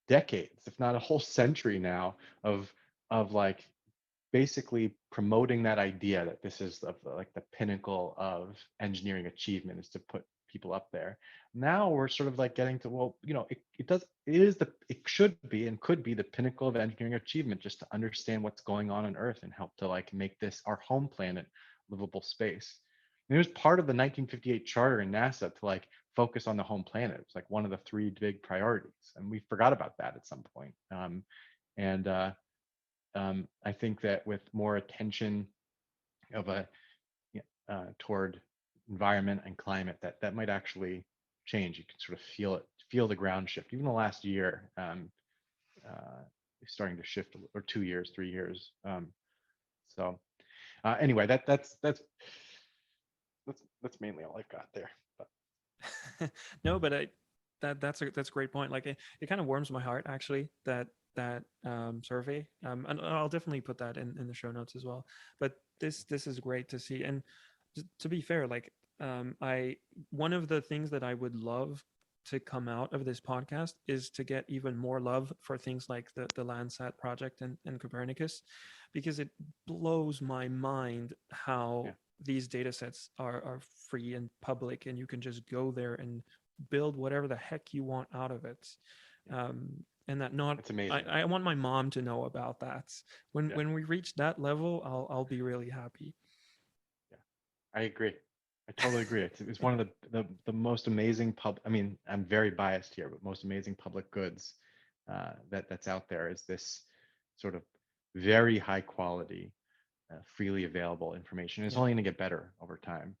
[SPEAKER 2] decades, if not a whole century now, of like basically promoting that idea that this is like the pinnacle of engineering achievement is to put people up there. Now we're sort of like getting to, well, it should be and could be the pinnacle of engineering achievement just to understand what's going on Earth and help to like make this our home planet livable space. And it was part of the 1958 charter in NASA to like focus on the home planet. It's like one of the three big priorities, and we forgot about that at some point. And I think that with more attention of toward environment and climate, that might actually change. You can sort of feel the ground shift. Even the last year, it's starting to shift, or 2 years, 3 years. So anyway, that's mainly all I've got there. But
[SPEAKER 3] No, but that's a great point. Like, it kind of warms my heart, actually, that that survey, and I'll definitely put that in the show notes as well. But this is great to see. And to be fair, like I one of the things that I would love to come out of this podcast is to get even more love for things like the Landsat project and Copernicus, because it blows my mind
[SPEAKER 2] Yeah,
[SPEAKER 3] how these data sets are free and public, and you can just go there and build whatever the heck you want out of it.
[SPEAKER 2] yeah.
[SPEAKER 3] And that not
[SPEAKER 2] It's amazing.
[SPEAKER 3] I want my mom to know about that.
[SPEAKER 2] Yeah,
[SPEAKER 3] When we reach that level, I'll be really happy.
[SPEAKER 2] yeah. I agree. I totally agree. It's one of the most amazing I mean, I'm very biased here, but most amazing public goods that's out there is this sort of very high quality, freely available information. It's
[SPEAKER 3] Yeah.
[SPEAKER 2] only going to get better over time.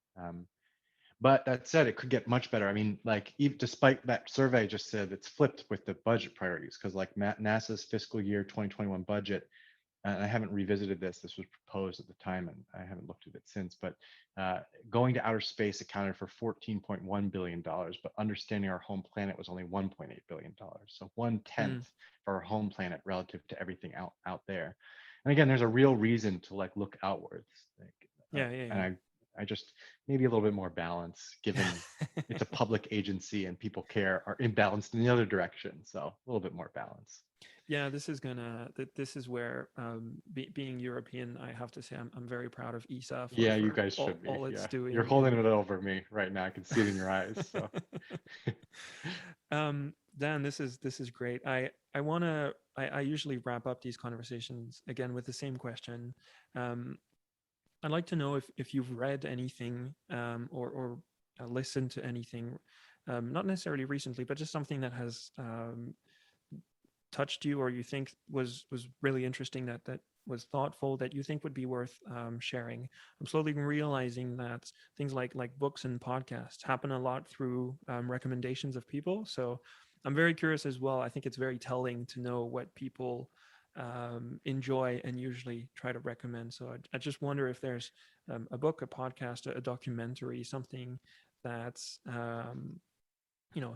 [SPEAKER 2] But that said, it could get much better. I mean, like, despite that survey just said it's flipped with the budget priorities, because like NASA's fiscal year 2021 budget, and I haven't revisited this. This was proposed at the time, and I haven't looked at it since. But going to outer space accounted for $14.1 billion, but understanding our home planet was only $1.8 billion. So one
[SPEAKER 3] Mm.
[SPEAKER 2] tenth for our home planet relative to everything out there. And again, there's a real reason to like look outwards. Like,
[SPEAKER 3] Yeah,
[SPEAKER 2] and
[SPEAKER 3] yeah,
[SPEAKER 2] I just maybe a little bit more balance, given
[SPEAKER 3] yeah.
[SPEAKER 2] it's a public agency and people care are imbalanced in the other direction. So a little bit more balance.
[SPEAKER 3] Yeah, this is where being European, I have to say I'm very proud of ESA
[SPEAKER 2] Yeah, you
[SPEAKER 3] for
[SPEAKER 2] guys should be.
[SPEAKER 3] all it's
[SPEAKER 2] Yeah, you're
[SPEAKER 3] doing.
[SPEAKER 2] holding it over me right now. I can see it in your eyes. So,
[SPEAKER 3] Dan, this is great. I usually wrap up these conversations again with the same question. Um, I'd like to know if you've read anything, or listened to anything, not necessarily recently, but just something that has touched you, or you think was really interesting, that was thoughtful, that you think would be worth sharing. I'm slowly realizing that things like books and podcasts happen a lot through recommendations of people. So I'm very curious as well. I think it's very telling to know what people enjoy and usually try to recommend. So I just wonder if there's a book, a podcast, a documentary, something that's you know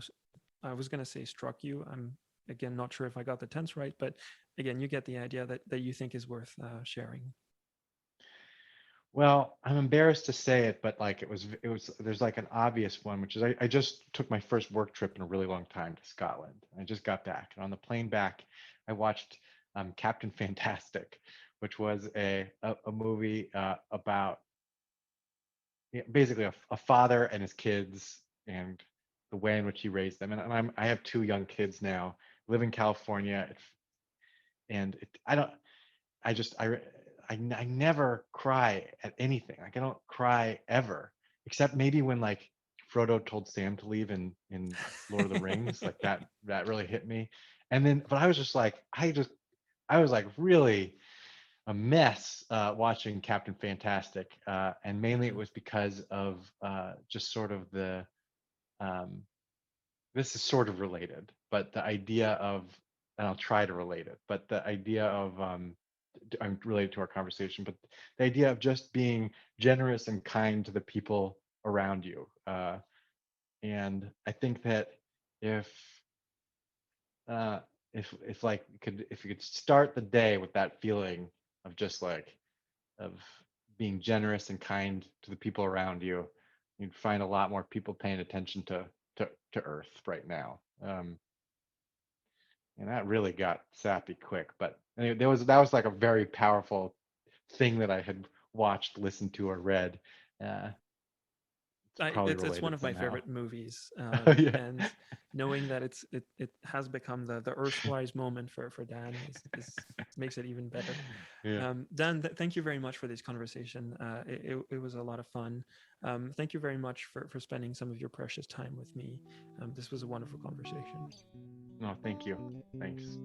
[SPEAKER 3] I was going to say struck you. I'm again not sure if I got the tense right, but again, you get the idea that you think is worth sharing.
[SPEAKER 2] well, I'm embarrassed to say it, but like there's like an obvious one, which is I just took my first work trip in a really long time to Scotland. I just got back, and on the plane back, I watched Captain Fantastic, which was a movie about, yeah, basically a father and his kids and the way in which he raised them. And I have two young kids now, live in California, and I don't, I just, I never cry at anything. Like I don't cry ever, except maybe when like Frodo told Sam to leave in Lord of the Rings, like that really hit me. And then, but I was just like, I was like really a mess watching Captain Fantastic, and mainly it
[SPEAKER 3] Mm,
[SPEAKER 2] was because of just sort of um, this is sort of related, but the idea of, and I'll try to relate it, but the idea of, I'm related to our conversation, but the idea of just being generous and kind to the people around you. And I think that if, uh, if like if you could start the day with that feeling of just like, of being generous and kind to the people around you, you'd find a lot more people paying attention to Earth right now. And that really got sappy quick. But anyway, that was like a very powerful thing that I had watched, listened to, or read. Uh, it's probably
[SPEAKER 3] it's one
[SPEAKER 2] related
[SPEAKER 3] of my
[SPEAKER 2] somehow.
[SPEAKER 3] favorite movies,
[SPEAKER 2] Yeah,
[SPEAKER 3] and knowing that it has become the Earthrise moment for Dan is makes it even better.
[SPEAKER 2] yeah.
[SPEAKER 3] Dan, thank you very much for this conversation. It was a lot of fun. Thank you very much for spending some of your precious time with me. This was a wonderful conversation.
[SPEAKER 2] No, thank you. Thanks.